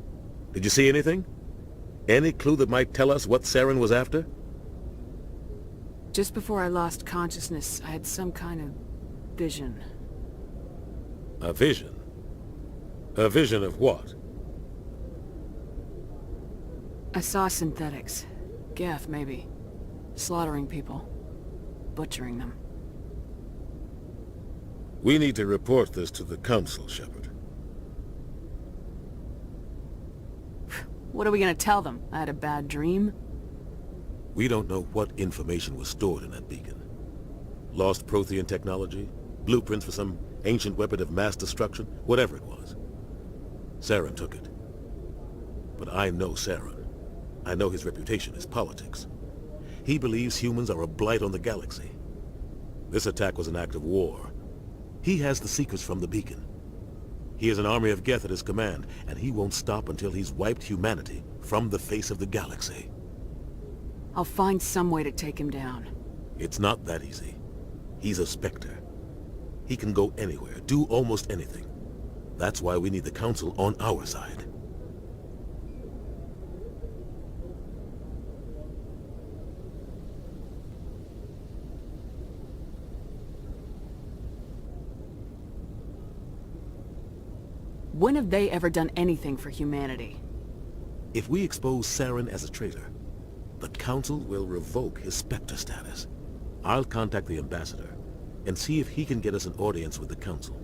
Did you see anything? Any clue that might tell us what Saren was after? Just before I lost consciousness, I had some kind of vision. A vision? A vision of what? I saw synthetics. Geth, maybe. Slaughtering people. Butchering them. We need to report this to the Council, Shepard. What are we gonna tell them? I had a bad dream? We don't know what information was stored in that beacon. Lost Prothean technology? Blueprints for some ancient weapon of mass destruction? Whatever it was. Saren took it. But I know Saren. I know his reputation is politics. He believes humans are a blight on the galaxy. This attack was an act of war. He has the secrets from the beacon. He has an army of Geth at his command, and he won't stop until he's wiped humanity from the face of the galaxy. I'll find some way to take him down. It's not that easy. He's a Spectre. He can go anywhere, do almost anything. That's why we need the Council on our side. When have they ever done anything for humanity? If we expose Saren as a traitor, the Council will revoke his Spectre status. I'll contact the Ambassador and see if he can get us an audience with the Council.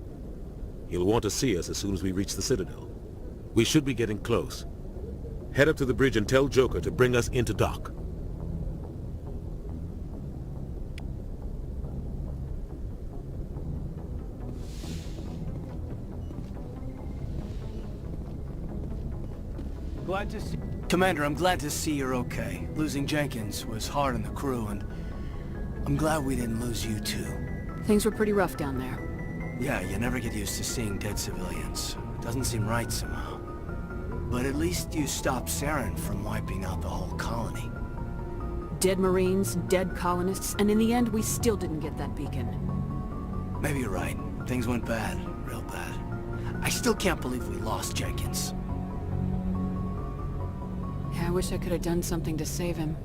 He'll want to see us as soon as we reach the Citadel. We should be getting close. Head up to the bridge and tell Joker to bring us into dock. Glad to see... Commander, I'm glad to see you're okay. Losing Jenkins was hard on the crew, and I'm glad we didn't lose you too. Things were pretty rough down there. Yeah, you never get used to seeing dead civilians. Doesn't seem right somehow. But at least you stopped Saren from wiping out the whole colony. Dead Marines, dead colonists, and in the end we still didn't get that beacon. Maybe you're right. Things went bad. Real bad. I still can't believe we lost Jenkins. Yeah, I wish I could have done something to save him.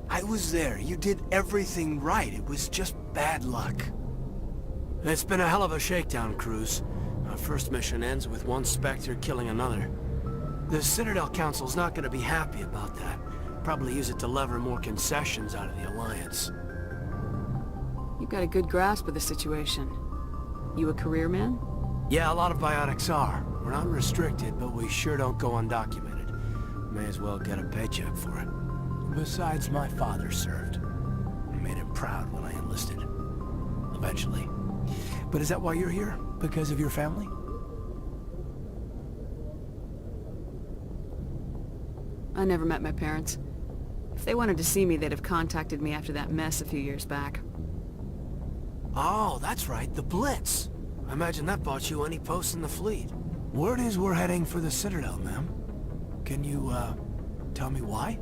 I was there. You did everything right. It was just bad luck. It's been a hell of a shakedown, Cruz. Our first mission ends with one Spectre killing another. The Citadel Council's not going to be happy about that. Probably use it to lever more concessions out of the Alliance. You've got a good grasp of the situation. You a career man? Yeah, a lot of biotics are. We're not restricted, but we sure don't go undocumented. May as well get a paycheck for it. Besides, my father served. I made him proud when I enlisted. Eventually. But is that why you're here? Because of your family? I never met my parents. If they wanted to see me, they'd have contacted me after that mess a few years back. Oh, that's right, the Blitz. I imagine that bought you any posts in the fleet. Word is we're heading for the Citadel, ma'am. Can you, tell me why?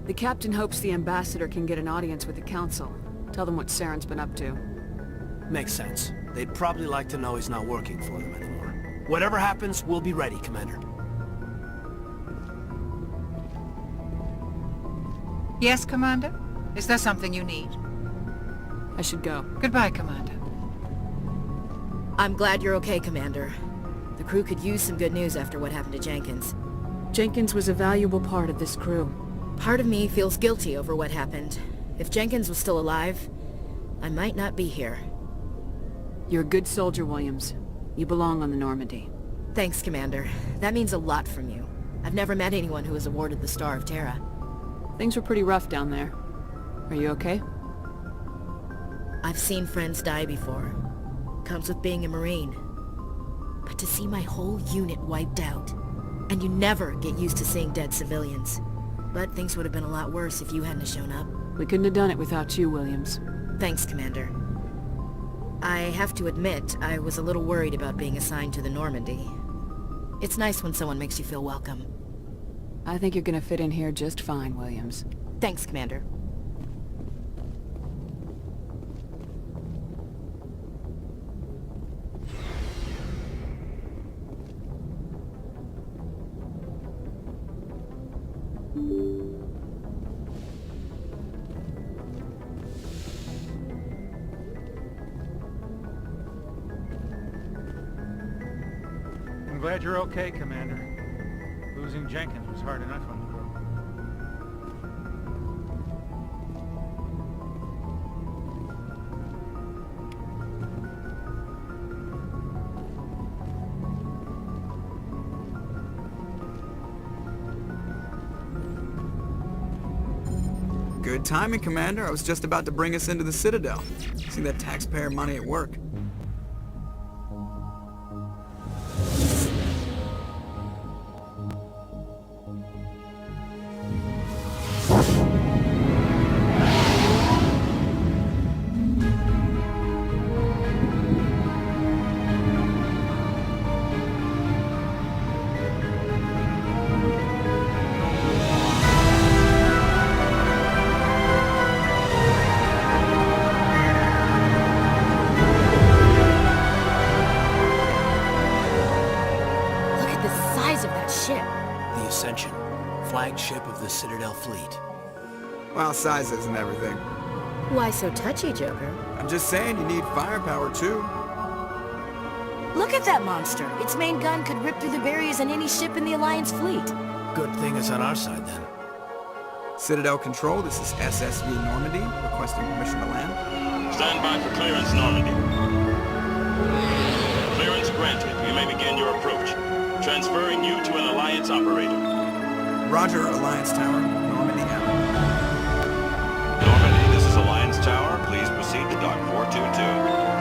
The captain hopes the Ambassador can get an audience with the Council. Tell them what Saren's been up to. Makes sense. They'd probably like to know he's not working for them anymore. Whatever happens, we'll be ready, Commander. Yes, Commander? Is there something you need? I should go. Goodbye, Commander. I'm glad you're okay, Commander. The crew could use some good news after what happened to Jenkins. Jenkins was a valuable part of this crew. Part of me feels guilty over what happened. If Jenkins was still alive, I might not be here. You're a good soldier, Williams. You belong on the Normandy. Thanks, Commander. That means a lot from you. I've never met anyone who was awarded the Star of Terra. Things were pretty rough down there. Are you okay? I've seen friends die before. Comes with being a Marine. But to see my whole unit wiped out. And you never get used to seeing dead civilians. But things would have been a lot worse if you hadn't shown up. We couldn't have done it without you, Williams. Thanks, Commander. I have to admit, I was a little worried about being assigned to the Normandy. It's nice when someone makes you feel welcome. I think you're gonna fit in here just fine, Williams. Thanks, Commander. I'm glad you're okay, Commander. Losing Jenkins was hard enough on the group. Good timing, Commander. I was just about to bring us into the Citadel. See that taxpayer money at work. Flagship of the Citadel fleet. Well, size isn't everything. Why so touchy, Joker? I'm just saying you need firepower, too. Look at that monster. Its main gun could rip through the barriers in any ship in the Alliance fleet. Good thing it's on our side, then. Citadel Control, this is SSV Normandy, requesting permission to land. Stand by for clearance, Normandy. Clearance granted. You may begin your approach. Transferring you to an Alliance operator. Roger, Alliance Tower. Normandy out. Normandy, this is Alliance Tower. Please proceed to Dock 422.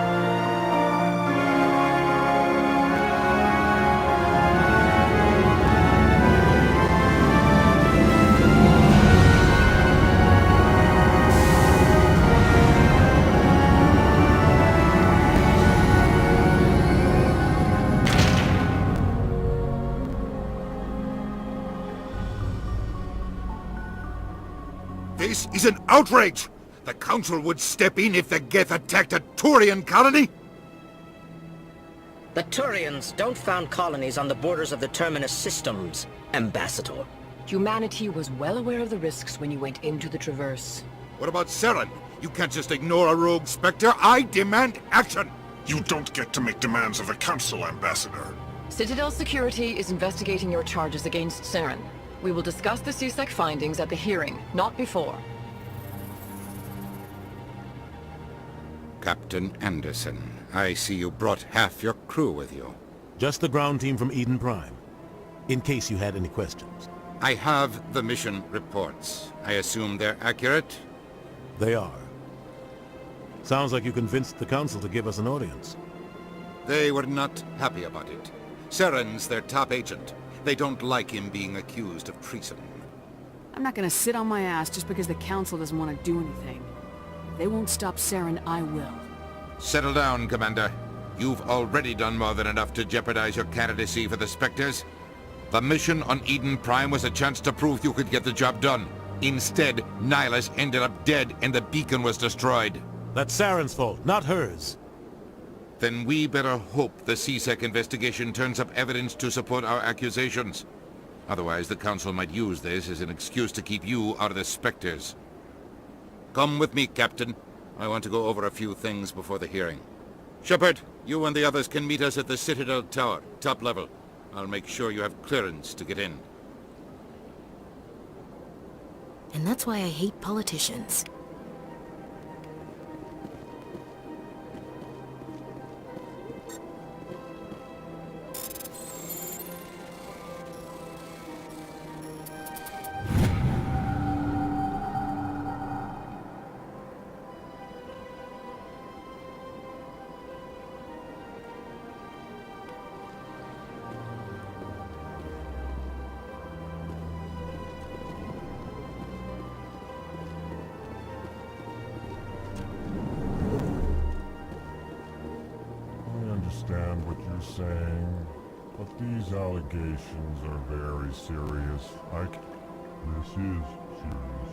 This is an outrage! The Council would step in if the Geth attacked a Turian colony? The Turians don't found colonies on the borders of the Terminus systems, Ambassador. Humanity was well aware of the risks when you went into the Traverse. What about Saren? You can't just ignore a rogue Spectre. I demand action! You don't get to make demands of the Council, Ambassador. Citadel Security is investigating your charges against Saren. We will discuss the CSEC findings at the hearing, not before. Captain Anderson, I see you brought half your crew with you. Just the ground team from Eden Prime, in case you had any questions. I have the mission reports. I assume they're accurate? They are. Sounds like you convinced the Council to give us an audience. They were not happy about it. Saren's their top agent. They don't like him being accused of treason. I'm not gonna sit on my ass just because the Council doesn't want to do anything. If they won't stop Saren, I will. Settle down, Commander. You've already done more than enough to jeopardize your candidacy for the Spectres. The mission on Eden Prime was a chance to prove you could get the job done. Instead, Nihilus ended up dead and the beacon was destroyed. That's Saren's fault, not hers. Then we better hope the CSEC investigation turns up evidence to support our accusations. Otherwise, the Council might use this as an excuse to keep you out of the Spectres. Come with me, Captain. I want to go over a few things before the hearing. Shepard, you and the others can meet us at the Citadel Tower, top level. I'll make sure you have clearance to get in. And that's why I hate politicians. you're saying, but these allegations are very serious. This is serious.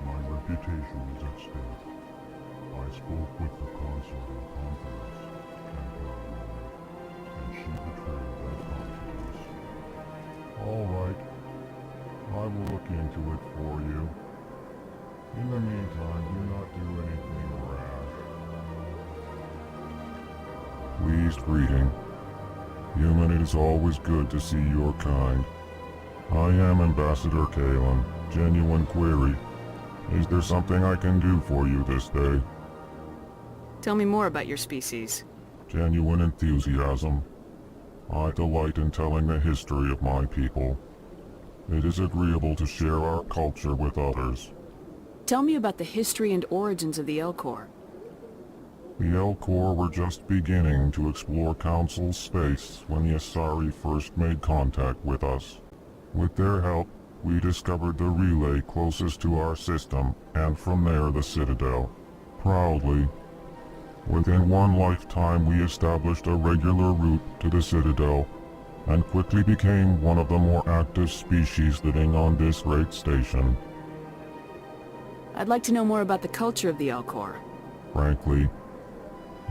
My reputation is at stake. I spoke with the consort in confidence, and she betrayed that confidence. All right. I will look into it for you. In the meantime, do not do anything rash. Pleased greeting. Human, it is always good to see your kind. I am Ambassador Kalen. Genuine query. Is there something I can do for you this day? Tell me more about your species. Genuine enthusiasm. I delight in telling the history of my people. It is agreeable to share our culture with others. Tell me about the history and origins of the Elcor. The Elcor were just beginning to explore Council space when the Asari first made contact with us. With their help, we discovered the relay closest to our system, and from there the Citadel. Proudly, within one lifetime we established a regular route to the Citadel, and quickly became one of the more active species living on this great station. I'd like to know more about the culture of the Elcor. Frankly,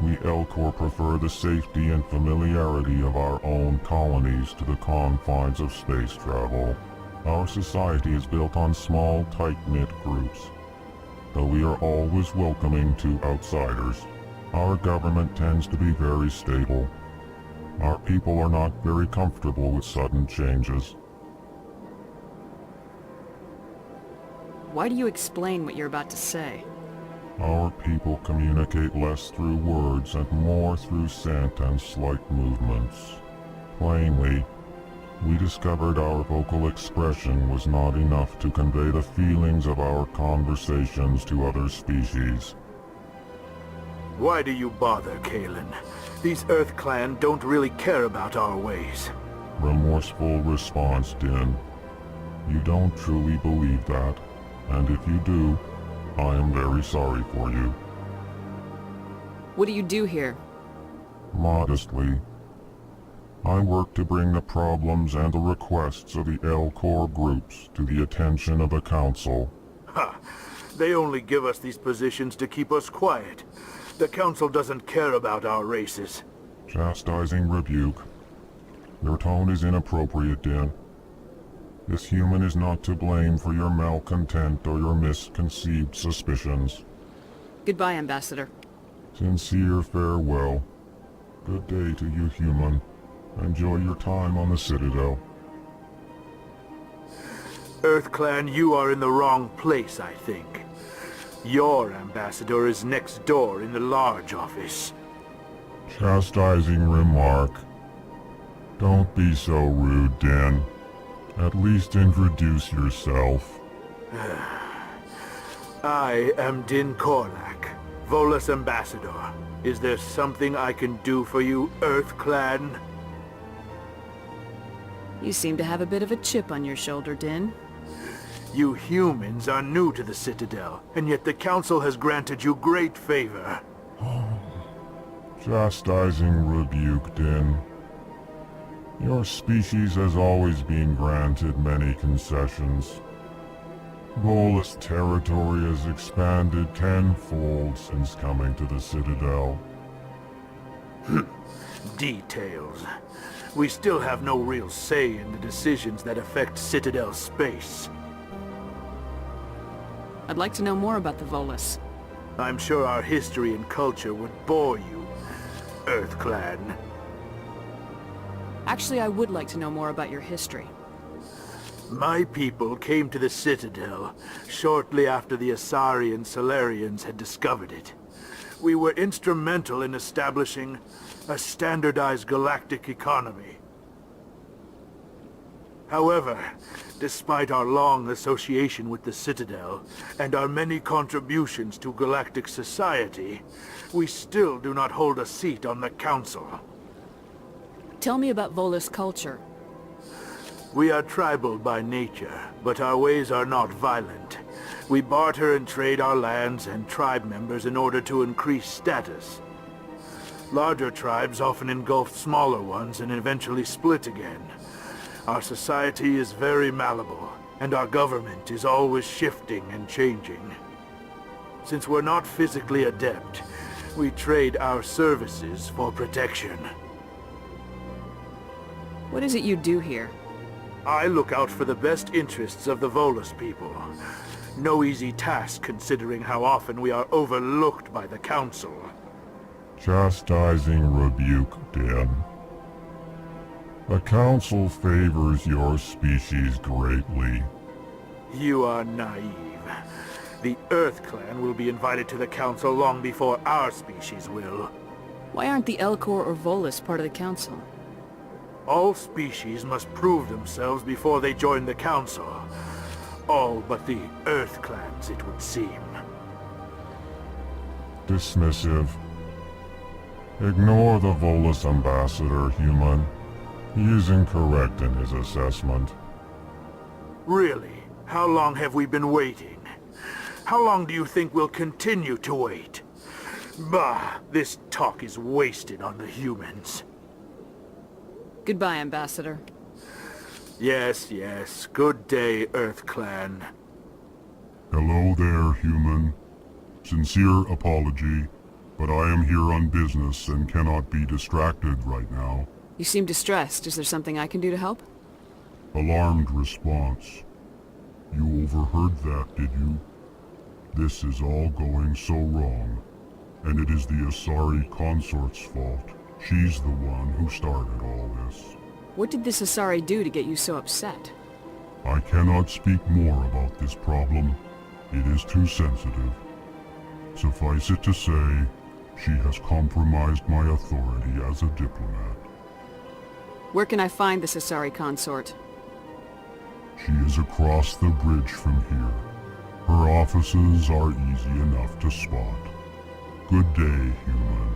we Elcor prefer the safety and familiarity of our own colonies to the confines of space travel. Our society is built on small, tight-knit groups. Though we are always welcoming to outsiders, our government tends to be very stable. Our people are not very comfortable with sudden changes. Why do you explain what you're about to say? Our people communicate less through words and more through scent and slight movements. Plainly, we discovered our vocal expression was not enough to convey the feelings of our conversations to other species. Why do you bother, Kalen? These Earth Clan don't really care about our ways. Remorseful response, Din. You don't truly believe that, and if you do, I am very sorry for you. What do you do here? Modestly, I work to bring the problems and the requests of the Elcor groups to the attention of the Council. Ha! They only give us these positions to keep us quiet. The Council doesn't care about our races. Chastising rebuke. Your tone is inappropriate, Din. This human is not to blame for your malcontent or your misconceived suspicions. Goodbye, Ambassador. Sincere farewell. Good day to you, human. Enjoy your time on the Citadel. Earth Clan, you are in the wrong place, I think. Your ambassador is next door in the large office. Chastising remark. Don't be so rude, Din. At least introduce yourself. I am Din Korlak, Volus Ambassador. Is there something I can do for you, Earth Clan? You seem to have a bit of a chip on your shoulder, Din. You humans are new to the Citadel, and yet the Council has granted you great favor. Chastising rebuke, Din. Your species has always been granted many concessions. Volus territory has expanded tenfold since coming to the Citadel. Details. We still have no real say in the decisions that affect Citadel space. I'd like to know more about the Volus. I'm sure our history and culture would bore you, Earth Clan. Actually, I would like to know more about your history. My people came to the Citadel shortly after the Asari and Solarians had discovered it. We were instrumental in establishing a standardized galactic economy. However, despite our long association with the Citadel and our many contributions to galactic society, we still do not hold a seat on the Council. Tell me about Volus culture. We are tribal by nature, but our ways are not violent. We barter and trade our lands and tribe members in order to increase status. Larger tribes often engulfed smaller ones and eventually split again. Our society is very malleable, and our government is always shifting and changing. Since we're not physically adept, we trade our services for protection. What is it you do here? I look out for the best interests of the Volus people. No easy task considering how often we are overlooked by the Council. Chastising rebuke, Dan. The Council favors your species greatly. You are naive. The Earth Clan will be invited to the Council long before our species will. Why aren't the Elcor or Volus part of the Council? All species must prove themselves before they join the Council. All but the Earth Clans, it would seem. Dismissive. Ignore the Volus ambassador, human. He is incorrect in his assessment. Really? How long have we been waiting? How long do you think we'll continue to wait? Bah, this talk is wasted on the humans. Goodbye, Ambassador. Yes, yes. Good day, Earth Clan. Hello there, human. Sincere apology, but I am here on business and cannot be distracted right now. You seem distressed. Is there something I can do to help? Alarmed response. You overheard that, did you? This is all going so wrong, and it is the Asari consort's fault. She's the one who started all this. What did this Asari do to get you so upset? I cannot speak more about this problem. It is too sensitive. Suffice it to say, she has compromised my authority as a diplomat. Where can I find this Asari consort? She is across the bridge from here. Her offices are easy enough to spot. Good day, human.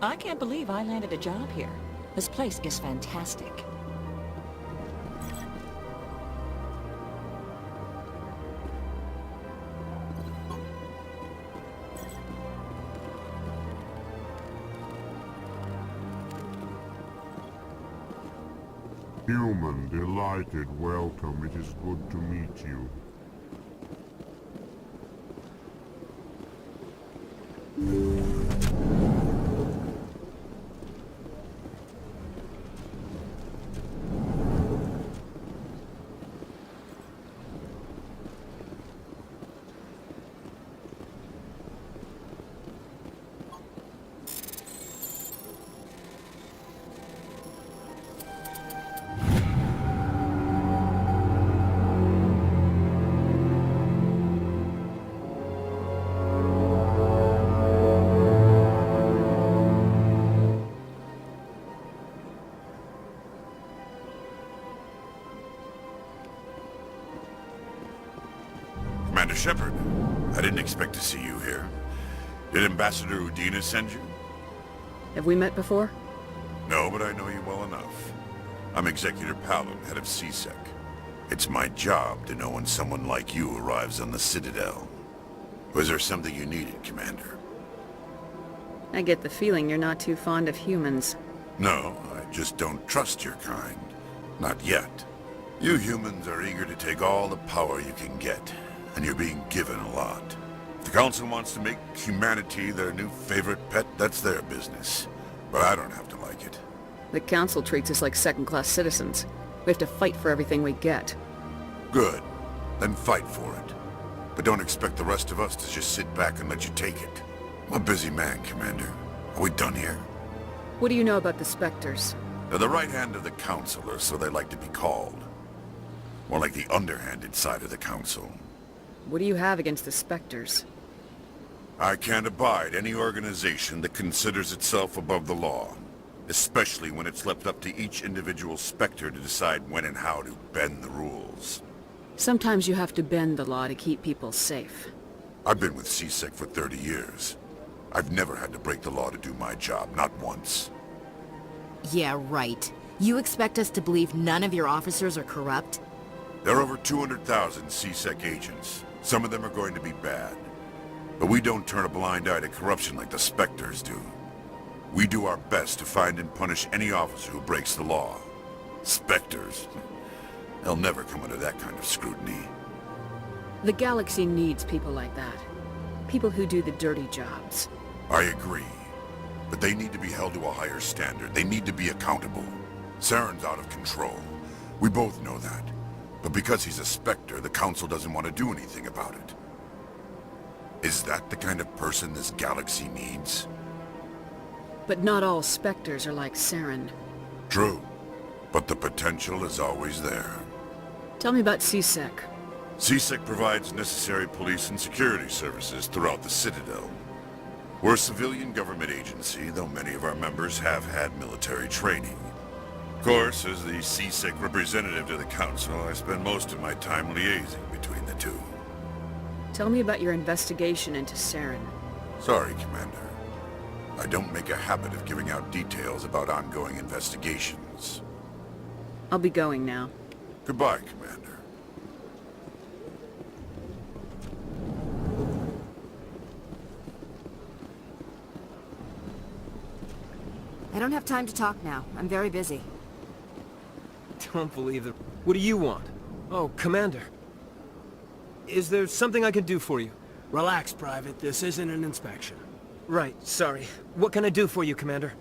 I can't believe I landed a job here. This place is fantastic. Human, delighted, welcome. It is good to meet you. Commander Shepard, I didn't expect to see you here. Did Ambassador Udina send you? Have we met before? No, but I know you well enough. I'm Executor Paladin, head of CSEC. It's my job to know when someone like you arrives on the Citadel. Was there something you needed, Commander? I get the feeling you're not too fond of humans. No, I just don't trust your kind. Not yet. You humans are eager to take all the power you can get, and you're being given a lot. If the Council wants to make humanity their new favorite pet, that's their business. But I don't have to like it. The Council treats us like second-class citizens. We have to fight for everything we get. Good. Then fight for it. But don't expect the rest of us to just sit back and let you take it. I'm a busy man, Commander. Are we done here? What do you know about the Spectres? They're the right hand of the Council, or so they like to be called. More like the underhanded side of the Council. What do you have against the Spectres? I can't abide any organization that considers itself above the law, especially when it's left up to each individual Spectre to decide when and how to bend the rules. Sometimes you have to bend the law to keep people safe. I've been with CSEC for 30 years. I've never had to break the law to do my job, not once. Yeah, right. You expect us to believe none of your officers are corrupt? There are over 200,000 CSEC agents. Some of them are going to be bad. But we don't turn a blind eye to corruption like the Spectres do. We do our best to find and punish any officer who breaks the law. Spectres? They'll never come under that kind of scrutiny. The galaxy needs people like that. People who do the dirty jobs. I agree. But they need to be held to a higher standard. They need to be accountable. Saren's out of control. We both know that. But because he's a Spectre, the Council doesn't want to do anything about it. Is that the kind of person this galaxy needs? But not all Spectres are like Saren. True. But the potential is always there. Tell me about CSEC. CSEC provides necessary police and security services throughout the Citadel. We're a civilian government agency, though many of our members have had military training. Of course, as the CSEC representative to the Council, I spend most of my time liaising between the two. Tell me about your investigation into Saren. Sorry, Commander. I don't make a habit of giving out details about ongoing investigations. I'll be going now. Goodbye, Commander. I don't have time to talk now. I'm very busy. Don't believe it. What do you want? Oh, Commander. Is there something I can do for you? Relax, Private. This isn't an inspection. Right, sorry. What can I do for you, Commander?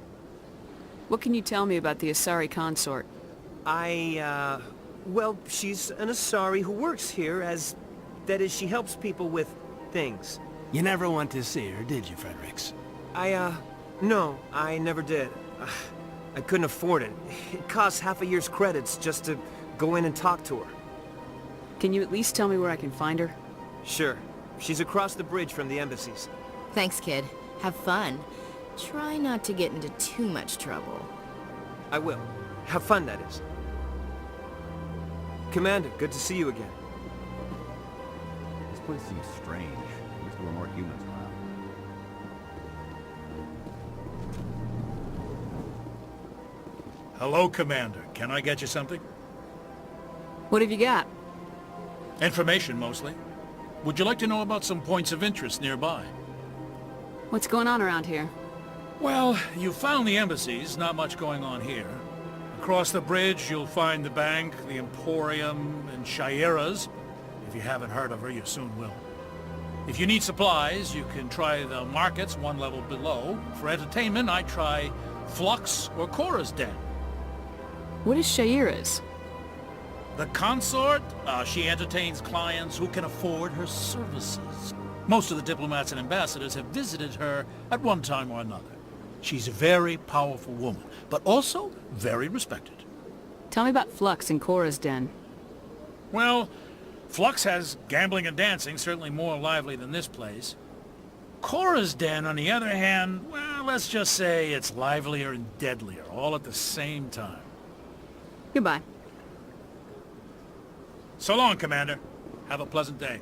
What can you tell me about the Asari consort? Well, she's an Asari who works here as... That is, she helps people with things. You never went to see her, did you, Fredericks? No, I never did. I couldn't afford it. It costs half a year's credits just to go in and talk to her. Can you at least tell me where I can find her? Sure. She's across the bridge from the embassies. Thanks, kid. Have fun. Try not to get into too much trouble. I will. Have fun, that is. Commander, good to see you again. This place seems strange. I wish there were more humans around. Hello, Commander. Can I get you something? What have you got? Information, mostly. Would you like to know about some points of interest nearby? What's going on around here? Well, you found the embassies. Not much going on here. Across the bridge, you'll find the bank, the Emporium, and Shaira's. If you haven't heard of her, you soon will. If you need supplies, you can try the markets one level below. For entertainment, I try Flux or Cora's Den. What is Shaira's? The consort, she entertains clients who can afford her services. Most of the diplomats and ambassadors have visited her at one time or another. She's a very powerful woman, but also very respected. Tell me about Flux and Cora's Den. Well, Flux has gambling and dancing, certainly more lively than this place. Cora's Den, on the other hand, well, let's just say it's livelier and deadlier, all at the same time. Goodbye. So long, Commander. Have a pleasant day.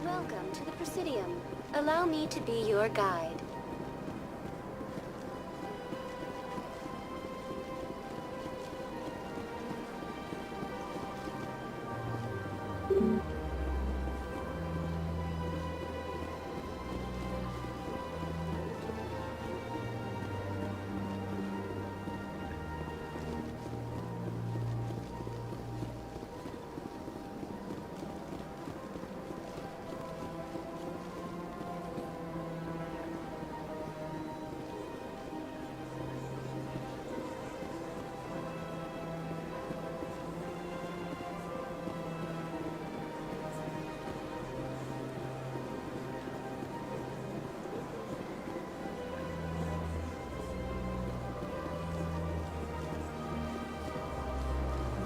Welcome to the Presidium. Allow me to be your guide.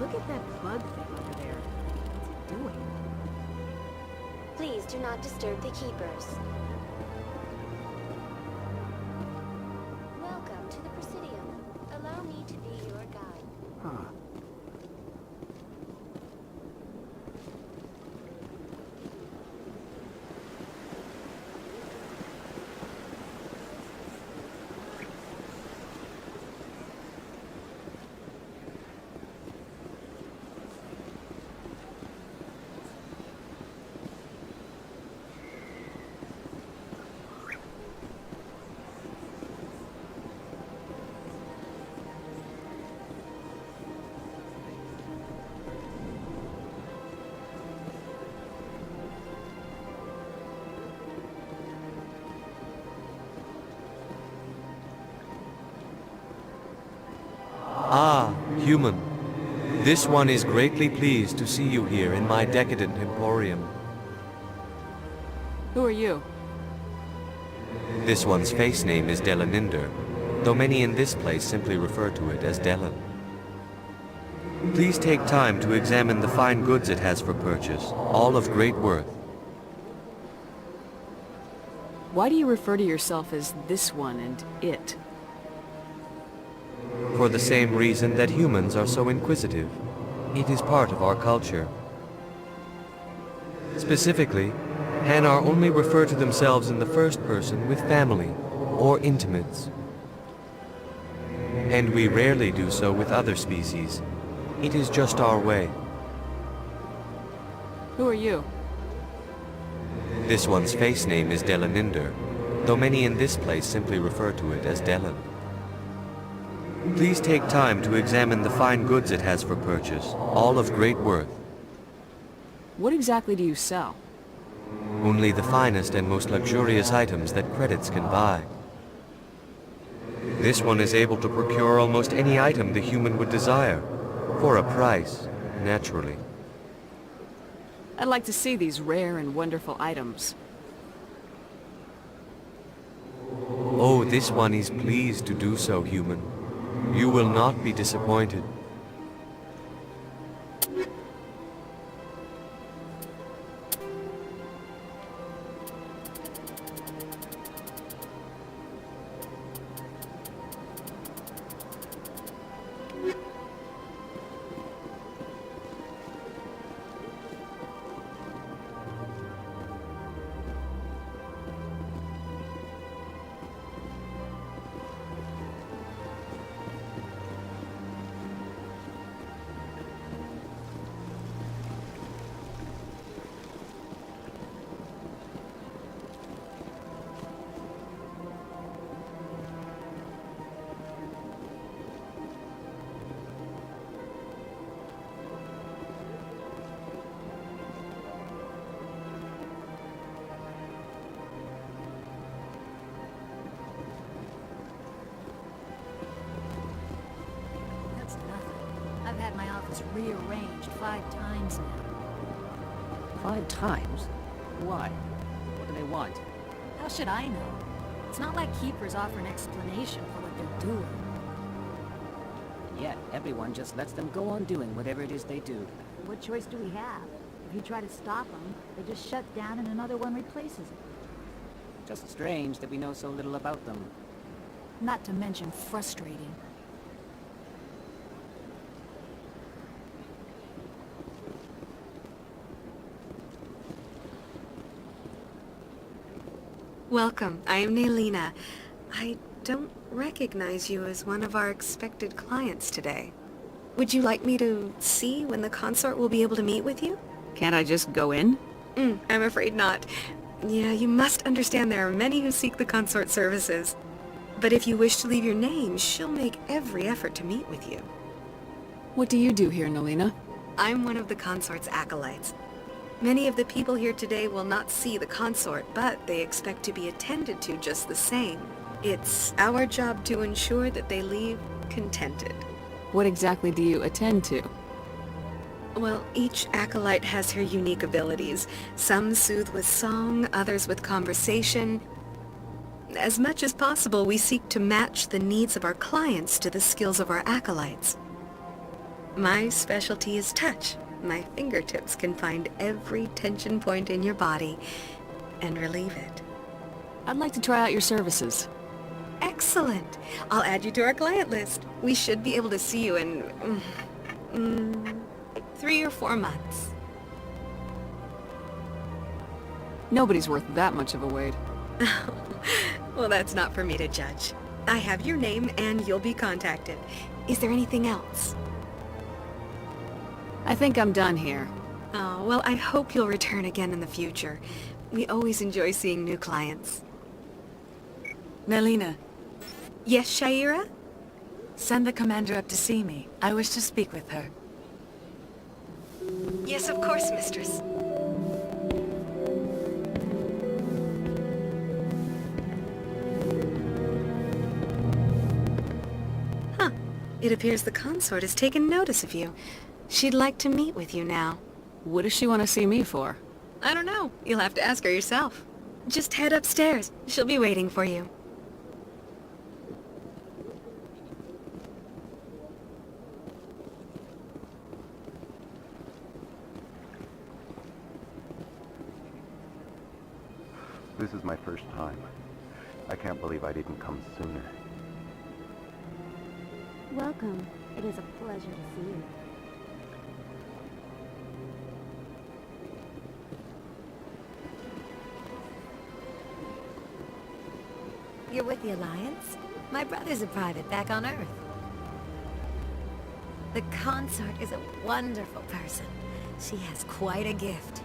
Look at that bug thing over there. What's it doing? Please do not disturb the keepers. Welcome to the Presidium. Allow me to be your guide. Huh. Ah, human. This one is greatly pleased to see you here in my decadent emporium. Who are you? This one's face name is Delaninder, though many in this place simply refer to it as Delan. Please take time to examine the fine goods it has for purchase, all of great worth. Why do you refer to yourself as this one and it? For the same reason that humans are so inquisitive. It is part of our culture. Specifically, Hanar only refer to themselves in the first person with family or intimates. And we rarely do so with other species. It is just our way. Who are you? This one's face name is Delaninder, though many in this place simply refer to it as Delan. Please take time to examine the fine goods it has for purchase, all of great worth. What exactly do you sell? Only the finest and most luxurious items that credits can buy. This one is able to procure almost any item the human would desire, for a price, naturally. I'd like to see these rare and wonderful items. Oh, this one is pleased to do so, human. You will not be disappointed. I've had my office rearranged 5 times now. 5 times? Why? What do they want? How should I know? It's not like Keepers offer an explanation for what they're doing. And yet, everyone just lets them go on doing whatever it is they do. What choice do we have? If you try to stop them, they just shut down and another one replaces it. Just strange that we know so little about them. Not to mention frustrating. Welcome. I am Nailina. I don't recognize you as one of our expected clients today. Would you like me to see when the consort will be able to meet with you? Can't I just go in? I'm afraid not. Yeah, you must understand there are many who seek the consort services. But if you wish to leave your name, she'll make every effort to meet with you. What do you do here, Nailina? I'm one of the consort's acolytes. Many of the people here today will not see the consort, but they expect to be attended to just the same. It's our job to ensure that they leave contented. What exactly do you attend to? Well, each acolyte has her unique abilities. Some soothe with song, others with conversation. As much as possible, we seek to match the needs of our clients to the skills of our acolytes. My specialty is touch. My fingertips can find every tension point in your body and relieve it. I'd like to try out your services. Excellent. I'll add you to our client list. We should be able to see you in 3 or 4 months. Nobody's worth that much of a wait. Well, that's not for me to judge. I have your name and you'll be contacted. Is there anything else? I think I'm done here. Oh, well, I hope you'll return again in the future. We always enjoy seeing new clients. Nelina. Yes, Shaira? Send the commander up to see me. I wish to speak with her. Yes, of course, mistress. Huh. It appears the consort has taken notice of you. She'd like to meet with you now. What does she want to see me for? I don't know. You'll have to ask her yourself. Just head upstairs. She'll be waiting for you. This is my first time. I can't believe I didn't come sooner. Welcome. It is a pleasure to see you. You're with the Alliance? My brother's a private back on Earth. The consort is a wonderful person. She has quite a gift.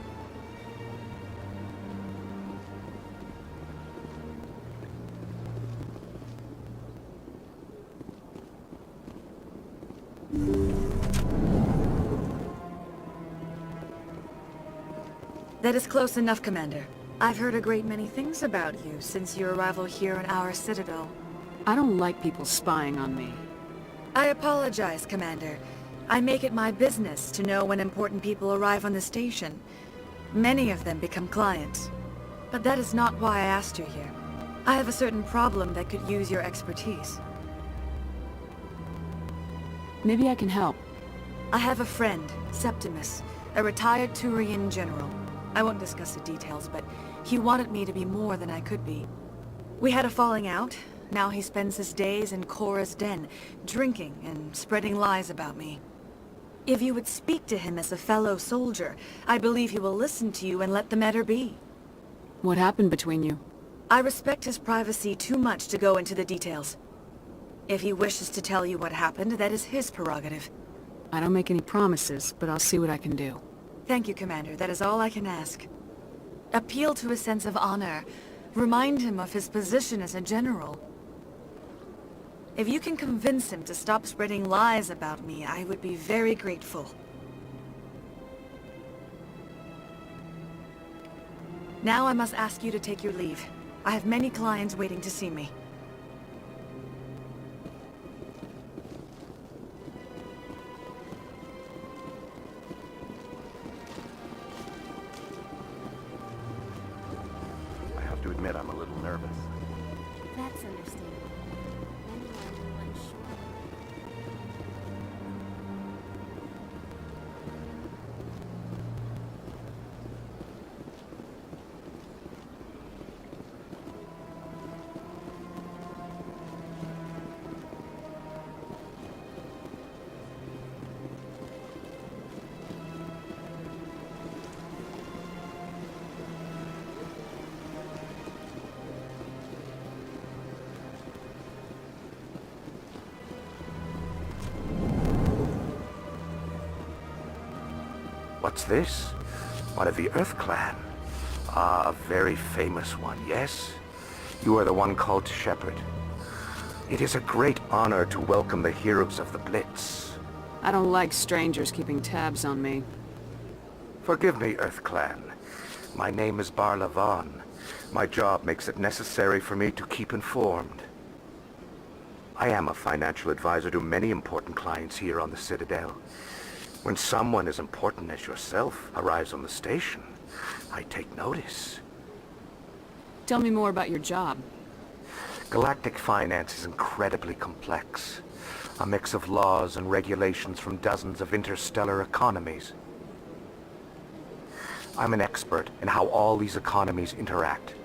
That is close enough, Commander. I've heard a great many things about you since your arrival here in our citadel. I don't like people spying on me. I apologize, Commander. I make it my business to know when important people arrive on the station. Many of them become clients. But that is not why I asked you here. I have a certain problem that could use your expertise. Maybe I can help. I have a friend, Septimus, a retired Turian general. I won't discuss the details, but he wanted me to be more than I could be. We had a falling out. Now he spends his days in Cora's den, drinking and spreading lies about me. If you would speak to him as a fellow soldier, I believe he will listen to you and let the matter be. What happened between you? I respect his privacy too much to go into the details. If he wishes to tell you what happened, that is his prerogative. I don't make any promises, but I'll see what I can do. Thank you, Commander. That is all I can ask. Appeal to his sense of honor. Remind him of his position as a general. If you can convince him to stop spreading lies about me, I would be very grateful. Now I must ask you to take your leave. I have many clients waiting to see me. I have to admit I'm a little nervous. That's understandable. Anyone unsure. What's this? One of the Earth Clan. Ah, a very famous one, yes? You are the one called to shepherd. It is a great honor to welcome the heroes of the Blitz. I don't like strangers keeping tabs on me. Forgive me, Earth Clan. My name is Bar Lavan. My job makes it necessary for me to keep informed. I am a financial advisor to many important clients here on the Citadel. When someone as important as yourself arrives on the station, I take notice. Tell me more about your job. Galactic finance is incredibly complex. A mix of laws and regulations from dozens of interstellar economies. I'm an expert in how all these economies interact.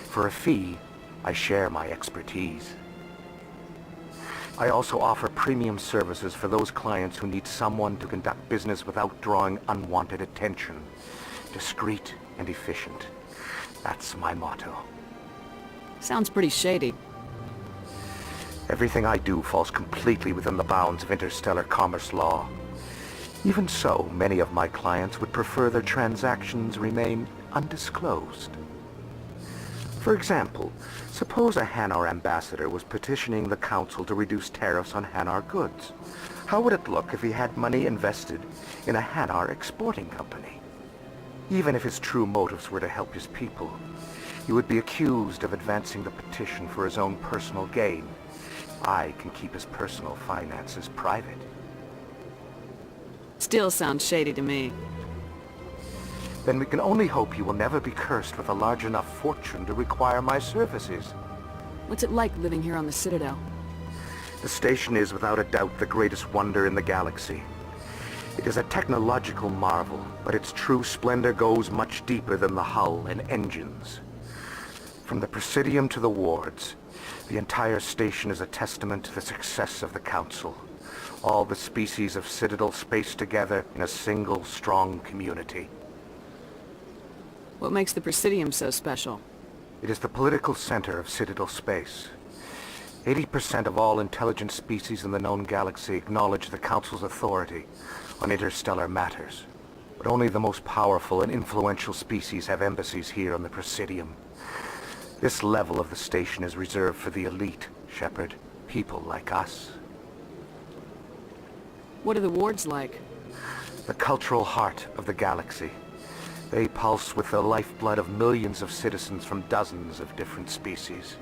For a fee, I share my expertise. I also offer premium services for those clients who need someone to conduct business without drawing unwanted attention. Discreet and efficient. That's my motto. Sounds pretty shady. Everything I do falls completely within the bounds of interstellar commerce law. Even so, many of my clients would prefer their transactions remain undisclosed. For example, suppose a Hanar ambassador was petitioning the council to reduce tariffs on Hanar goods. How would it look if he had money invested in a Hanar exporting company? Even if his true motives were to help his people, he would be accused of advancing the petition for his own personal gain. I can keep his personal finances private. Still sounds shady to me. Then we can only hope you will never be cursed with a large enough fortune to require my services. What's it like living here on the Citadel? The station is without a doubt the greatest wonder in the galaxy. It is a technological marvel, but its true splendor goes much deeper than the hull and engines. From the Presidium to the wards, the entire station is a testament to the success of the Council. All the species of Citadel spaced together in a single, strong community. What makes the Presidium so special? It is the political center of Citadel space. 80% of all intelligent species in the known galaxy acknowledge the Council's authority on interstellar matters. But only the most powerful and influential species have embassies here on the Presidium. This level of the station is reserved for the elite, Shepard. People like us. What are the wards like? The cultural heart of the galaxy. They pulse with the lifeblood of millions of citizens from dozens of different species.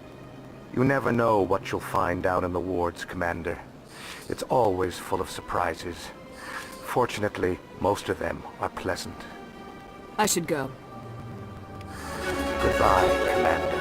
You never know what you'll find down in the wards, Commander. It's always full of surprises. Fortunately, most of them are pleasant. I should go. Goodbye, Commander.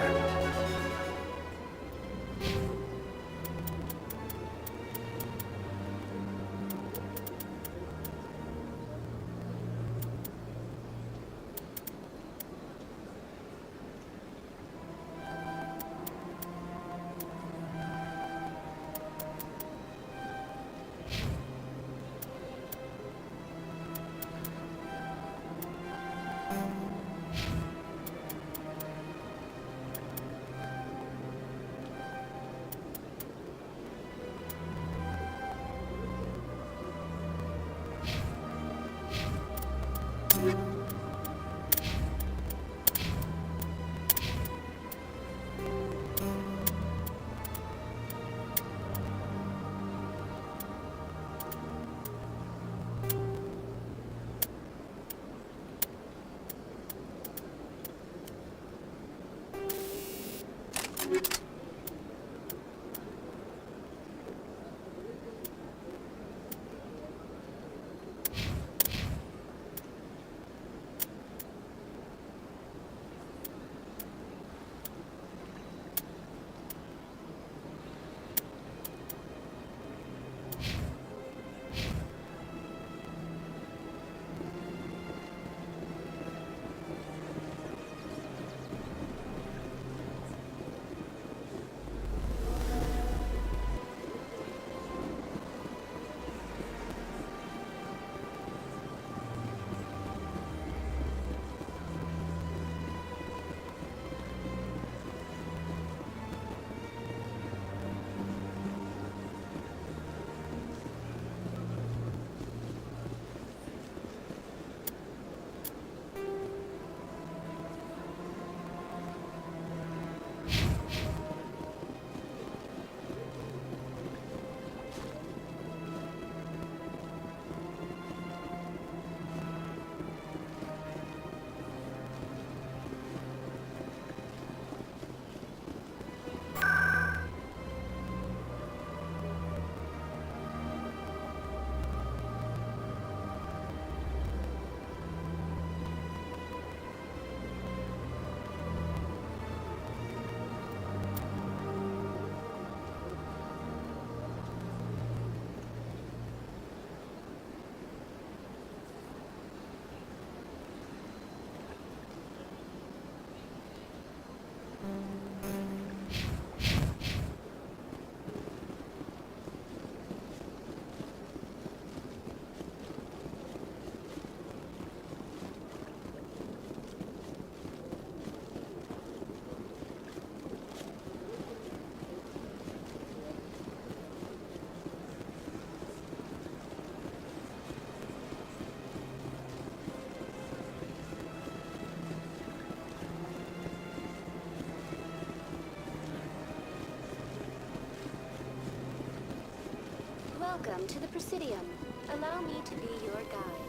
Welcome to the Presidium. Allow me to be your guide.